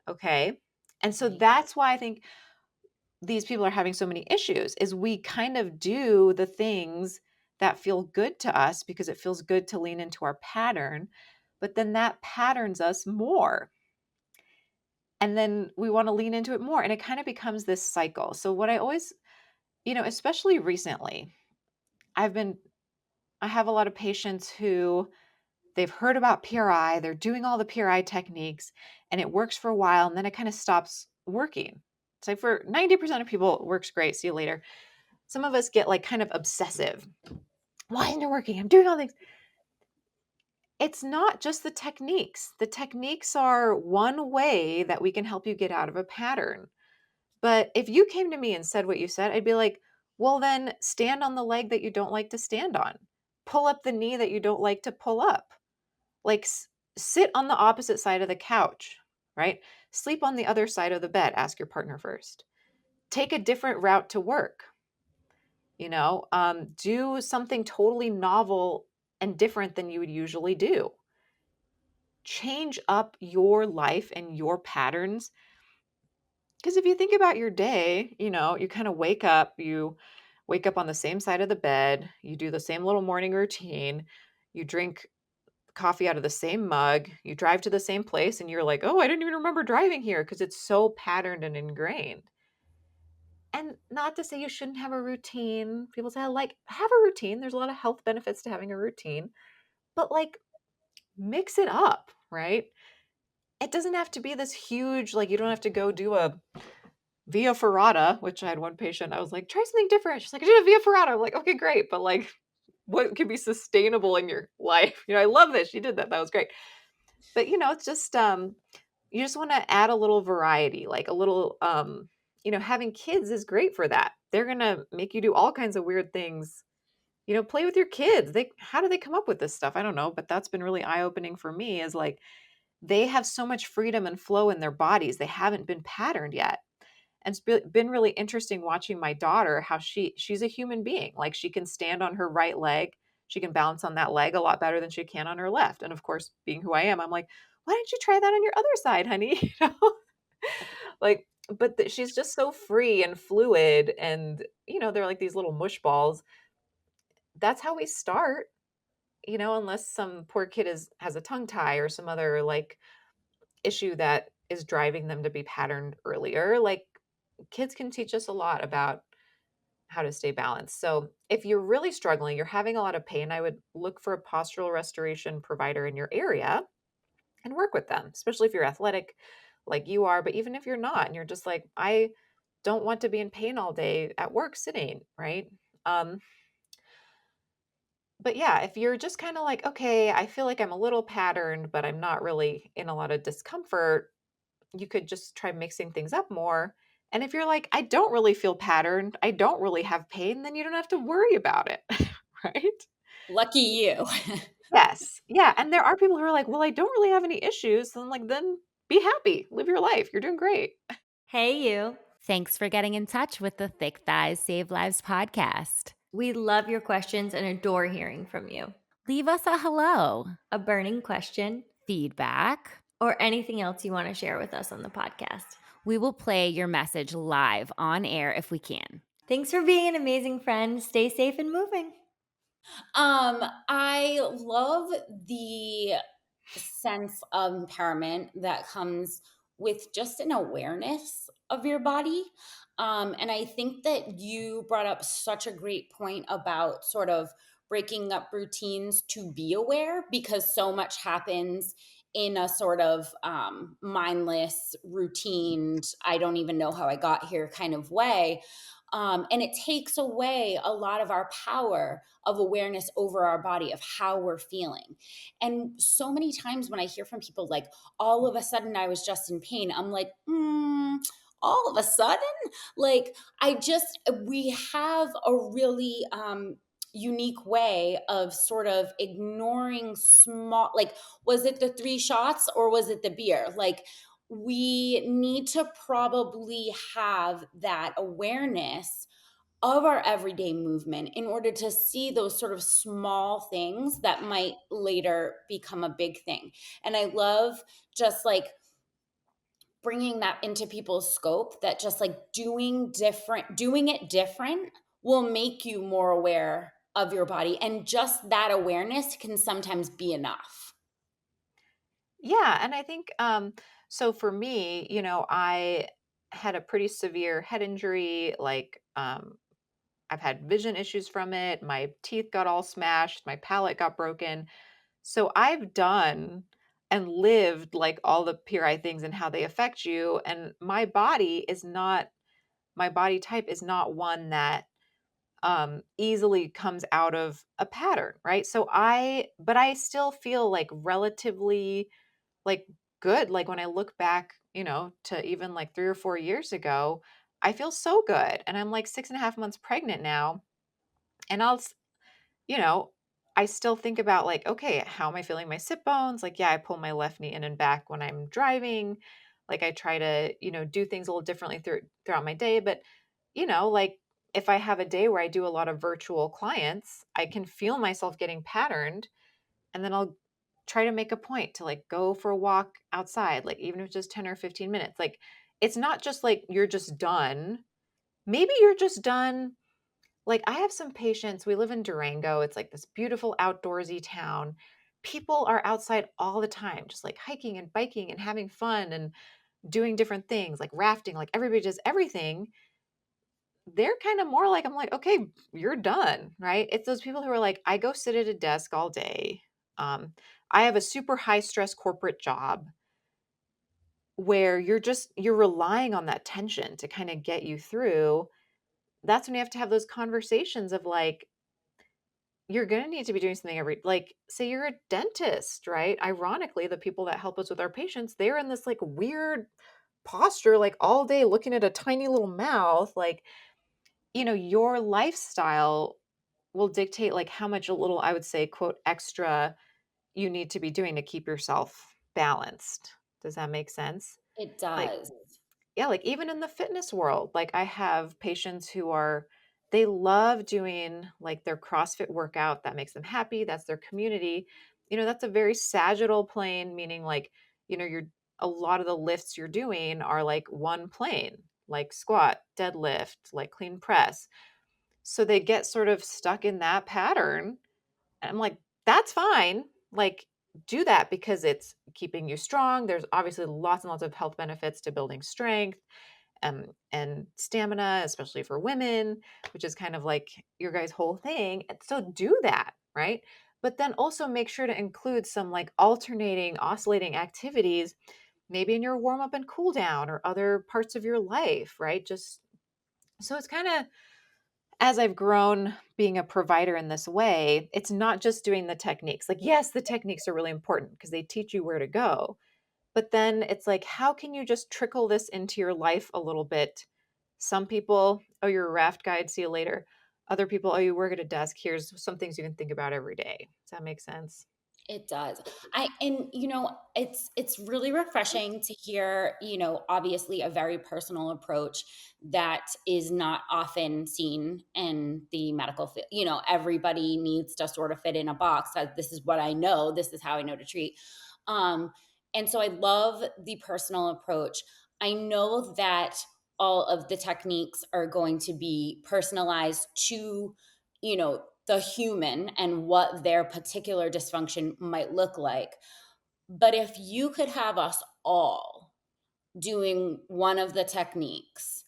Okay. And so Right. that's why I think these people are having so many issues is we kind of do the things that feel good to us because it feels good to lean into our pattern. but then that patterns us more. And then we want to lean into it more. And it kind of becomes this cycle. So, what I always, especially recently, I've been, I have a lot of patients who they've heard about PRI, they're doing all the PRI techniques, and it works for a while, and then it kind of stops working. It's like for 90% of people, it works great. See you later. Some of us get like kind of obsessive. Why isn't it working? I'm doing all things. It's not just the techniques. The techniques are one way that we can help you get out of a pattern. But if you came to me and said what you said, I'd be like, well, then stand on the leg that you don't like to stand on. Pull up the knee that you don't like to pull up. Like sit on the opposite side of the couch, right? Sleep on the other side of the bed. Ask your partner first. Take a different route to work. Do something totally novel and different than you would usually do. Change up your life and your patterns. Because if you think about your day, you kind of you wake up on the same side of the bed, you do the same little morning routine, you drink coffee out of the same mug, you drive to the same place, and you're like, oh, I didn't even remember driving here because it's so patterned and ingrained. And not to say you shouldn't have a routine. People say, like, have a routine. There's a lot of health benefits to having a routine, but like, mix it up, right? It doesn't have to be this huge, like, you don't have to go do a via ferrata, which I had one patient, I was like, try something different. She's like, I did a via ferrata. I'm like, okay, great. But like, what could be sustainable in your life? I love that she did that. That was great. But it's just you just want to add a little variety, like a little having kids is great for that. They're gonna make you do all kinds of weird things. Play with your kids. How do they come up with this stuff? I don't know, but that's been really eye-opening for me is like they have so much freedom and flow in their bodies. They haven't been patterned yet. And been really interesting watching my daughter, how she's a human being. Like she can stand on her right leg. She can balance on that leg a lot better than she can on her left. And of course, being who I am, I'm like, why don't you try that on your other side, honey? Like, but she's just so free and fluid. And, they're like these little mush balls. That's how we start, unless some poor kid has a tongue tie or some other like issue that is driving them to be patterned earlier. Like kids can teach us a lot about how to stay balanced. So, if you're really struggling, you're having a lot of pain, I would look for a postural restoration provider in your area and work with them, especially if you're athletic like you are. But even if you're not, and you're just like, I don't want to be in pain all day at work sitting, right? Um, but yeah, if you're just kind of like, okay, I feel like I'm a little patterned, but I'm not really in a lot of discomfort, you could just try mixing things up more. And if you're like, I don't really feel patterned, I don't really have pain, then you don't have to worry about it. Right? Lucky you. Yes. Yeah. And there are people who are like, well, I don't really have any issues. And I'm like, then be happy, live your life. You're doing great. Hey, you. Thanks for getting in touch with the Thick Thighs Save Lives podcast. We love your questions and adore hearing from you. Leave us a hello, A burning question, feedback. or anything else you want to share with us on the podcast. We will play your message live on air if we can. Thanks for being an amazing friend. Stay safe and moving. I love the sense of empowerment that comes with just an awareness of your body. And I think that you brought up such a great point about sort of breaking up routines to be aware, because so much happens in a sort of mindless, routine, I don't even know how I got here kind of way. And it takes away a lot of our power of awareness over our body, of how we're feeling. And so many times when I hear from people like, all of a sudden I was just in pain, I'm like, all of a sudden? Like, we have a really unique way of sort of ignoring small, like, was it the 3 shots or was it the beer? Like, we need to probably have that awareness of our everyday movement in order to see those sort of small things that might later become a big thing. And I love just like bringing that into people's scope, that just like doing it different will make you more aware of your body. And just that awareness can sometimes be enough. Yeah, and I think, so for me, I had a pretty severe head injury, like, I've had vision issues from it, my teeth got all smashed, my palate got broken. So I've done and lived, like, all the PRI things and how they affect you, and my body type is not one that, easily comes out of a pattern, right? But I still feel, like, relatively, like, good, like, when I look back, to even, like, 3 or 4 years ago, I feel so good, and I'm, like, 6.5 months pregnant now, and you know, I still think about, like, okay, how am I feeling my sit bones? Like, yeah, I pull my left knee in and back when I'm driving. Like, I try to, do things a little differently throughout my day. But, like, if I have a day where I do a lot of virtual clients, I can feel myself getting patterned. And then I'll try to make a point to, like, go for a walk outside, like, even if it's just 10 or 15 minutes. Like, it's not just like you're just done. Maybe you're just done, like, I have some patients, we live in Durango, it's like this beautiful outdoorsy town. People are outside all the time, just like hiking and biking and having fun and doing different things, like rafting, like everybody does everything. They're kind of more like, I'm like, okay, you're done, right? It's those people who are like, I go sit at a desk all day. Um, I have a super high stress corporate job where you're relying on that tension to kind of get you through. That's when you have to have those conversations of like, you're gonna need to be doing something every, like, say you're a dentist, right? Ironically, the people that help us with our patients, they're in this, like, weird posture, like, all day looking at a tiny little mouth, like, your lifestyle will dictate, like, how much a little, I would say, quote, "extra" you need to be doing to keep yourself balanced. Does that make sense? It Like, does. yeah, like even in the fitness world, like I have patients they love doing like their CrossFit workout that makes them happy. That's their community. That's a very sagittal plane, meaning like, you're a lot of the lifts you're doing are like one plane, like squat, deadlift, like clean press. So they get sort of stuck in that pattern. And I'm like, that's fine. Like, do that because it's keeping you strong. There's obviously lots and lots of health benefits to building strength, and stamina, especially for women, which is kind of like your guys' whole thing. And so do that, right? But then also make sure to include some like alternating, oscillating activities, maybe in your warm up and cool down or other parts of your life, right? Just so it's kind of, as I've grown being a provider in this way, it's not just doing the techniques. Like, yes, the techniques are really important because they teach you where to go. But then it's like, how can you just trickle this into your life a little bit? Some people, oh, you're a raft guide, see you later. Other people, oh, you work at a desk. Here's some things you can think about every day. Does that make sense? It does. It's really refreshing to hear, obviously a very personal approach that is not often seen in the medical field. Everybody needs to sort of fit in a box. This is what I know, this is how I know to treat. Um, and so I love the personal approach. I know that all of the techniques are going to be personalized to, the human and what their particular dysfunction might look like. But if you could have us all doing one of the techniques,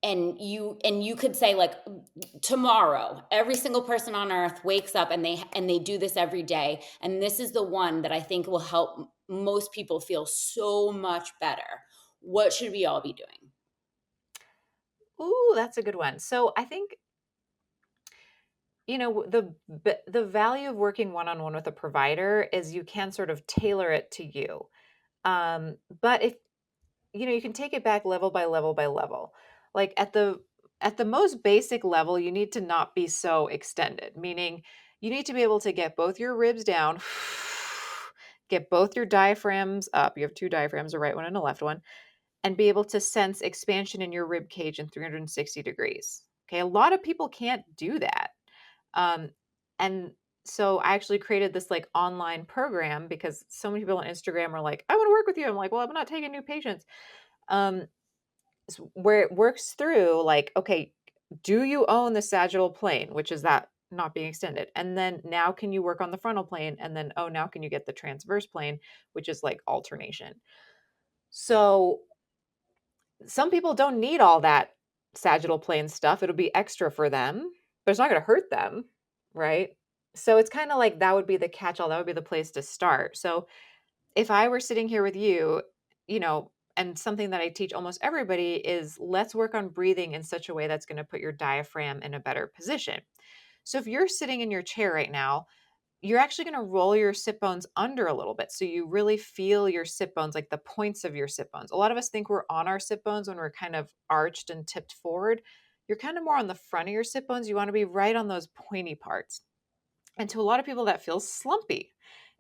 and you could say, like, tomorrow every single person on earth wakes up and they do this every day, and this is the one that I think will help most people feel so much better, what should we all be doing? Ooh, that's a good one. So I think, the value of working one on one with a provider is you can sort of tailor it to you. But if you can take it back level by level by level. Like at the most basic level, you need to not be so extended, meaning you need to be able to get both your ribs down, get both your diaphragms up. You have two diaphragms, a right one and a left one, and be able to sense expansion in your rib cage in 360 degrees. Okay, a lot of people can't do that. Um, and so I actually created this like online program because so many people on Instagram are like, I want to work with you. I'm like, well, I'm not taking new patients. Um, where it works through like, okay, do you own the sagittal plane, which is that not being extended. And then now can you work on the frontal plane? And then, oh, now can you get the transverse plane, which is like alternation. So some people don't need all that sagittal plane stuff. It'll be extra for them, but it's not going to hurt them, right? So it's kind of like that would be the catch all. That would be the place to start. So if I were sitting here with you, and something that I teach almost everybody is let's work on breathing in such a way that's going to put your diaphragm in a better position. So if you're sitting in your chair right now, you're actually going to roll your sit bones under a little bit. So you really feel your sit bones, like the points of your sit bones. A lot of us think we're on our sit bones when we're kind of arched and tipped forward. You're kind of more on the front of your sit bones. You want to be right on those pointy parts. And to a lot of people, that feels slumpy,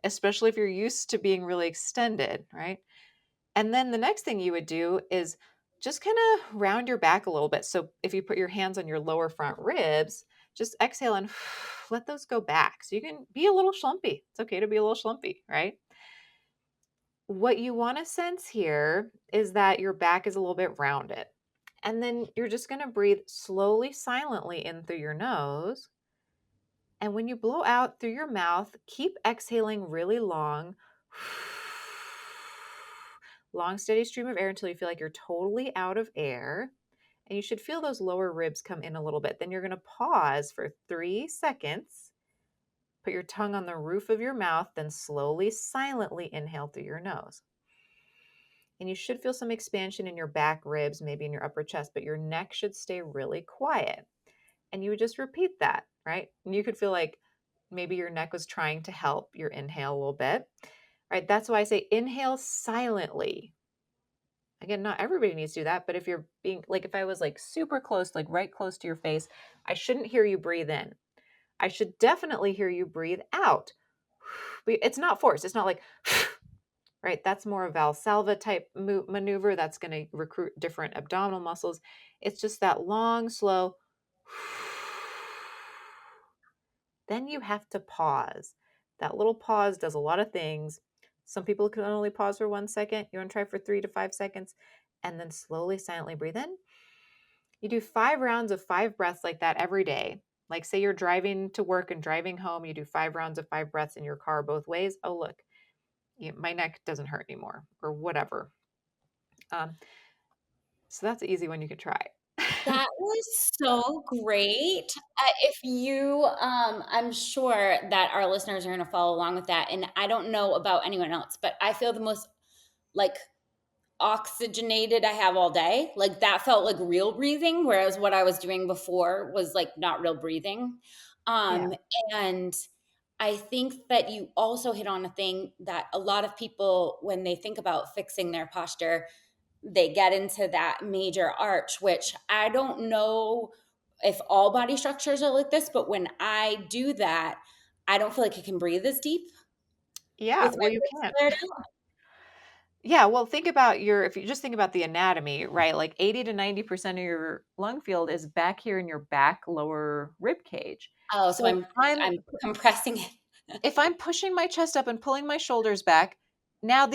especially if you're used to being really extended, right? And then the next thing you would do is just kind of round your back a little bit. So if you put your hands on your lower front ribs, just exhale and let those go back. So you can be a little schlumpy. It's okay to be a little schlumpy, right? What you want to sense here is that your back is a little bit rounded. And then you're just going to breathe slowly, silently in through your nose. And when you blow out through your mouth, keep exhaling really long. Long, steady stream of air until you feel like you're totally out of air. And you should feel those lower ribs come in a little bit. Then you're going to pause for 3 seconds. Put your tongue on the roof of your mouth, then slowly, silently inhale through your nose. And you should feel some expansion in your back ribs, maybe in your upper chest, but your neck should stay really quiet. And you would just repeat that, right? And you could feel like maybe your neck was trying to help your inhale a little bit, right? That's why I say inhale silently. Again, not everybody needs to do that, but if you're being like, if I was like super close, like right close to your face, I shouldn't hear you breathe in. I should definitely hear you breathe out. But it's not forced. It's not like, right? That's more a Valsalva type maneuver. That's going to recruit different abdominal muscles. It's just that long, slow. Then you have to pause. That little pause does a lot of things. Some people can only pause for 1 second. You want to try for 3 to 5 seconds and then slowly, silently breathe in. You do 5 rounds of 5 breaths like that every day. Like, say you're driving to work and driving home, you do 5 rounds of 5 breaths in your car both ways. Oh, look, my neck doesn't hurt anymore, or whatever. So that's an easy one you could try. That was so great. If you, I'm sure that our listeners are going to follow along with that. And I don't know about anyone else, but I feel the most like oxygenated I have all day. Like that felt like real breathing, whereas what I was doing before was like not real breathing. Yeah. Um, and I think that you also hit on a thing that a lot of people, when they think about fixing their posture, they get into that major arch, which I don't know if all body structures are like this, but when I do that, I don't feel like I can breathe as deep Yeah, with my well, you ribs can't. flared out. Yeah, well, think about if you just think about the anatomy, right? Like 80 to 90% of your lung field is back here in your back lower rib cage. Oh, so So I'm compressing it. if I'm pushing my chest up and pulling my shoulders back, now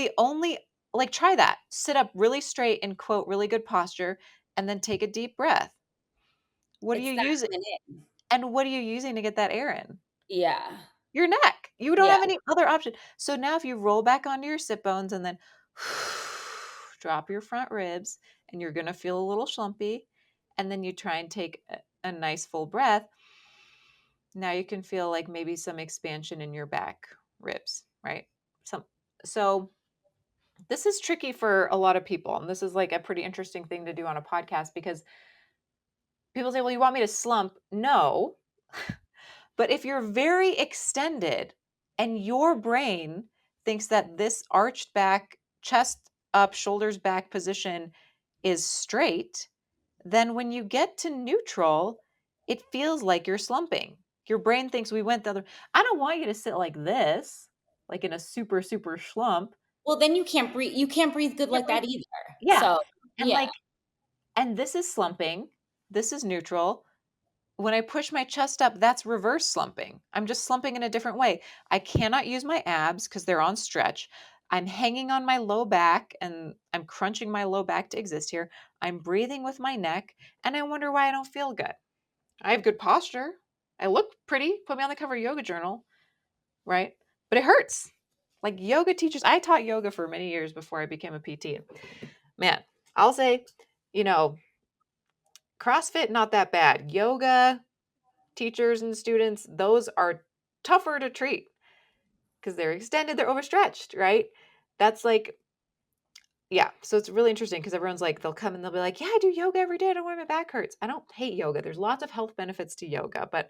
like try that. Sit up really straight in quote really good posture and then take a deep breath. What are It's you that using coming in. and what are you using to get that air in? Yeah. Your neck. You don't Yeah. have any other option. So now if you roll back onto your sit bones and then drop your front ribs and you're going to feel a little schlumpy and then you try and take a nice full breath. Now you can feel like maybe some expansion in your back ribs, right? Some so this is tricky for a lot of people and this is like a pretty interesting thing to do on a podcast because people say, "Well, you want me to slump?" No. But if you're very extended and your brain thinks that this arched back, chest up, shoulders back position is straight, then when you get to neutral, it feels like you're slumping. Your brain thinks we went the other. I don't want you to sit like this, like in a super, super slump. Well, then you can't breathe. You can't breathe good Can't like breathe. that either. Yeah. So, And yeah. and this is slumping. This is neutral. When I push my chest up, that's reverse slumping. I'm just slumping in a different way. I cannot use my abs because they're on stretch. I'm hanging on my low back and I'm crunching my low back to exist here. I'm breathing with my neck and I wonder why I don't feel good. I have good posture. I look pretty, put me on the cover of Yoga Journal, right? But it hurts. Like yoga teachers, I taught yoga for many years before I became a PT. Man, I'll say, you know, CrossFit, not that bad. Yoga teachers and students, those are tougher to treat because they're extended, they're overstretched, right? That's like, yeah. So it's really interesting because everyone's like, they'll come and they'll be like, yeah, I do yoga every day. I don't know why my back hurts. I don't hate yoga. There's lots of health benefits to yoga, but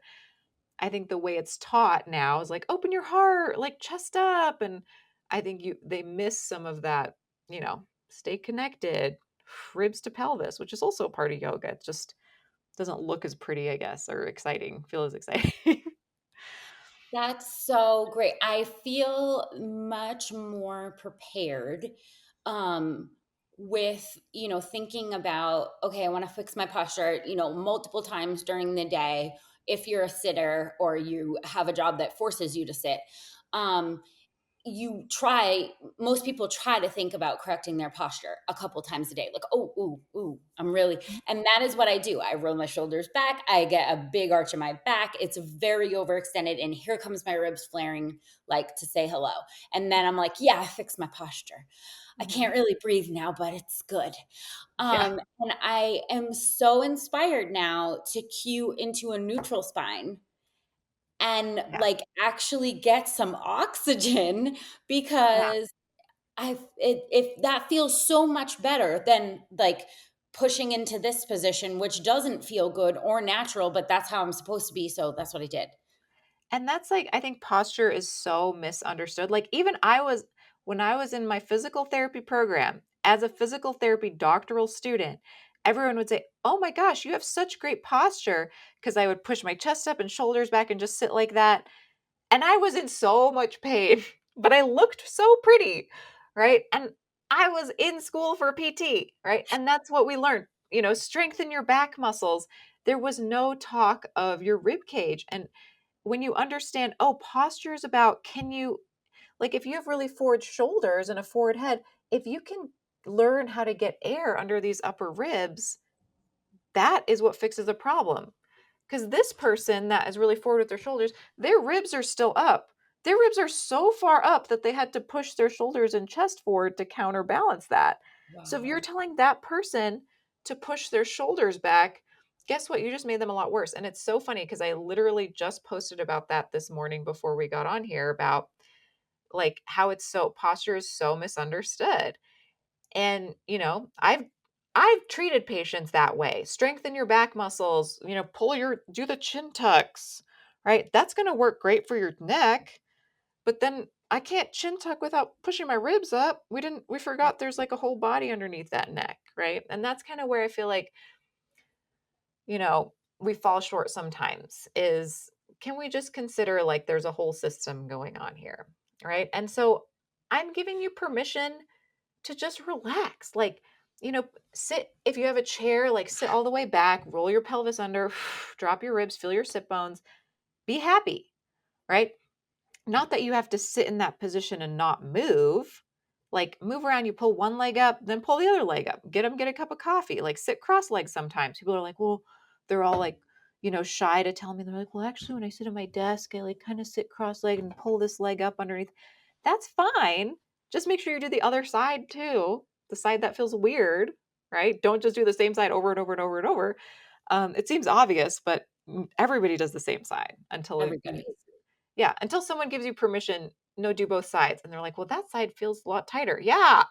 I think the way it's taught now is like open your heart, like chest up. And I think they miss some of that, stay connected, ribs to pelvis, which is also a part of yoga. It just doesn't look as pretty, I guess, or exciting, feel as exciting. That's so great. I feel much more prepared um with, thinking about, okay, I want to fix my posture, multiple times during the day if you're a sitter or you have a job that forces you to sit. Um you try Most people try to think about correcting their posture a couple times a day, like, oh, ooh, I'm really, and that is what I do. I roll my shoulders back, I get a big arch in my back, it's very overextended, and here comes my ribs flaring, like to say hello. And then I'm like, yeah, I fixed my posture. I Mhm. can't really breathe now, but it's good. Yeah. And I am so inspired now to cue into a neutral spine and Yeah. like actually get some oxygen, Yeah. because if that feels so much better than like pushing into this position, which doesn't feel good or natural, but that's how I'm supposed to be, so that's what I did. And that's like, I think posture is so misunderstood. Like, even when I was in my physical therapy program, as a physical therapy doctoral student, everyone would say, oh my gosh, you have such great posture. Because I would push my chest up and shoulders back and just sit like that. And I was in so much pain, but I looked so pretty, right? And I was in school for PT, right? And that's what we learned, strengthen your back muscles. There was no talk of your rib cage. And when you understand, oh, posture is about, like if you have really forward shoulders and a forward head, if you can learn how to get air under these upper ribs, that is what fixes the problem. Because this person that is really forward with their shoulders, their ribs are still up. Their ribs are so far up that they had to push their shoulders and chest forward to counterbalance that. So if you're Wow. telling that person to push their shoulders back, guess what? You just made them a lot worse. And it's so funny because I literally just posted about that this morning before we got on here about like how posture is so misunderstood. And, I've treated patients that way. Strengthen your back muscles, do the chin tucks, right? That's going to work great for your neck, but then I can't chin tuck without pushing my ribs up. We forgot there's like a whole body underneath that neck, right? And that's kind of where I feel like, we fall short sometimes is, can we just consider like there's a whole system going on here, right? And so I'm giving you permission to just relax. Like, sit, if you have a chair, like sit all the way back, roll your pelvis under, drop your ribs, feel your sit bones, be happy, right? Not that you have to sit in that position and not move. Like move around, you pull one leg up, then pull the other leg up. Get a cup of coffee. Like sit cross legs sometimes. People are like, well, they're all like, shy to tell me. They're like, well, actually, when I sit at my desk, I like kind of sit cross legged and pull this leg up underneath. That's fine. Just make sure you do the other side too. The side that feels weird, right? Don't just do the same side over and over and over and over. It seems obvious, but everybody does the same side Everybody. yeah, until someone gives you permission, no, do both sides. And they're like, well, that side feels a lot tighter. Yeah.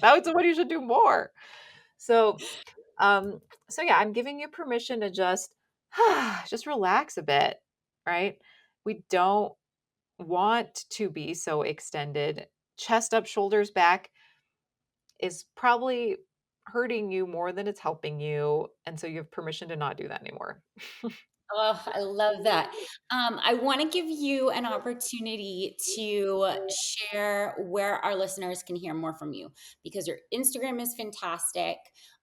That's what you should do more. So, um, so yeah, I'm giving you permission to just relax a bit, right? We don't want to be so extended. Chest up, shoulders back is probably hurting you more than it's helping you. And so you have permission to not do that anymore. Oh, I love that. I want to give you an opportunity to share where our listeners can hear more from you, because your Instagram is fantastic.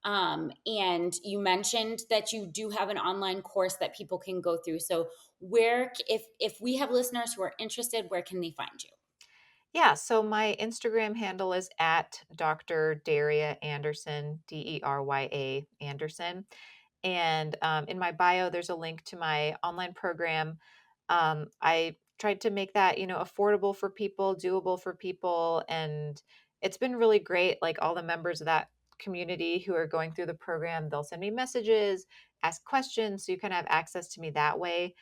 And you mentioned that you do have an online course that people can go through. So, if we have listeners who are interested, where can they find you? Yeah, so my Instagram handle is at Dr. Derya Anderson, Derya Anderson. And in my bio, there's a link to my online program. I tried to make that, affordable for people, doable for people. And it's been really great. Like all the members of that community who are going through the program, they'll send me messages, ask questions. So you kind of have access to me that way.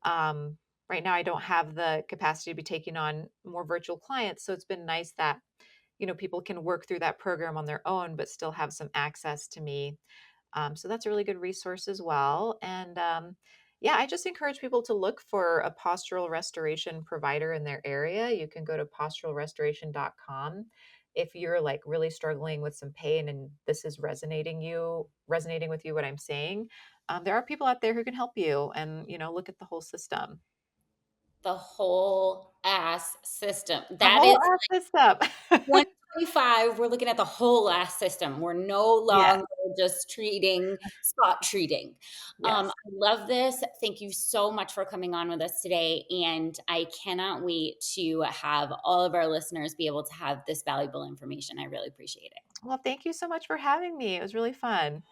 Um, right now, I don't have the capacity to be taking on more virtual clients. So it's been nice that, people can work through that program on their own, but still have some access to me. So that's a really good resource as well. And yeah, I just encourage people to look for a postural restoration provider in their area. You can go to posturalrestoration.com if you're like really struggling with some pain and this is resonating with you what I'm saying. There are people out there who can help you and look at the whole system. The whole ass system. The That whole is system. 2025, we're looking at the whole ass system. We're no Yes. longer just treating, spot treating. I Yes. love this. Thank you so much for coming on with us today. And I cannot wait to have all of our listeners be able to have this valuable information. I really appreciate it. Well, thank you so much for having me. It was really fun.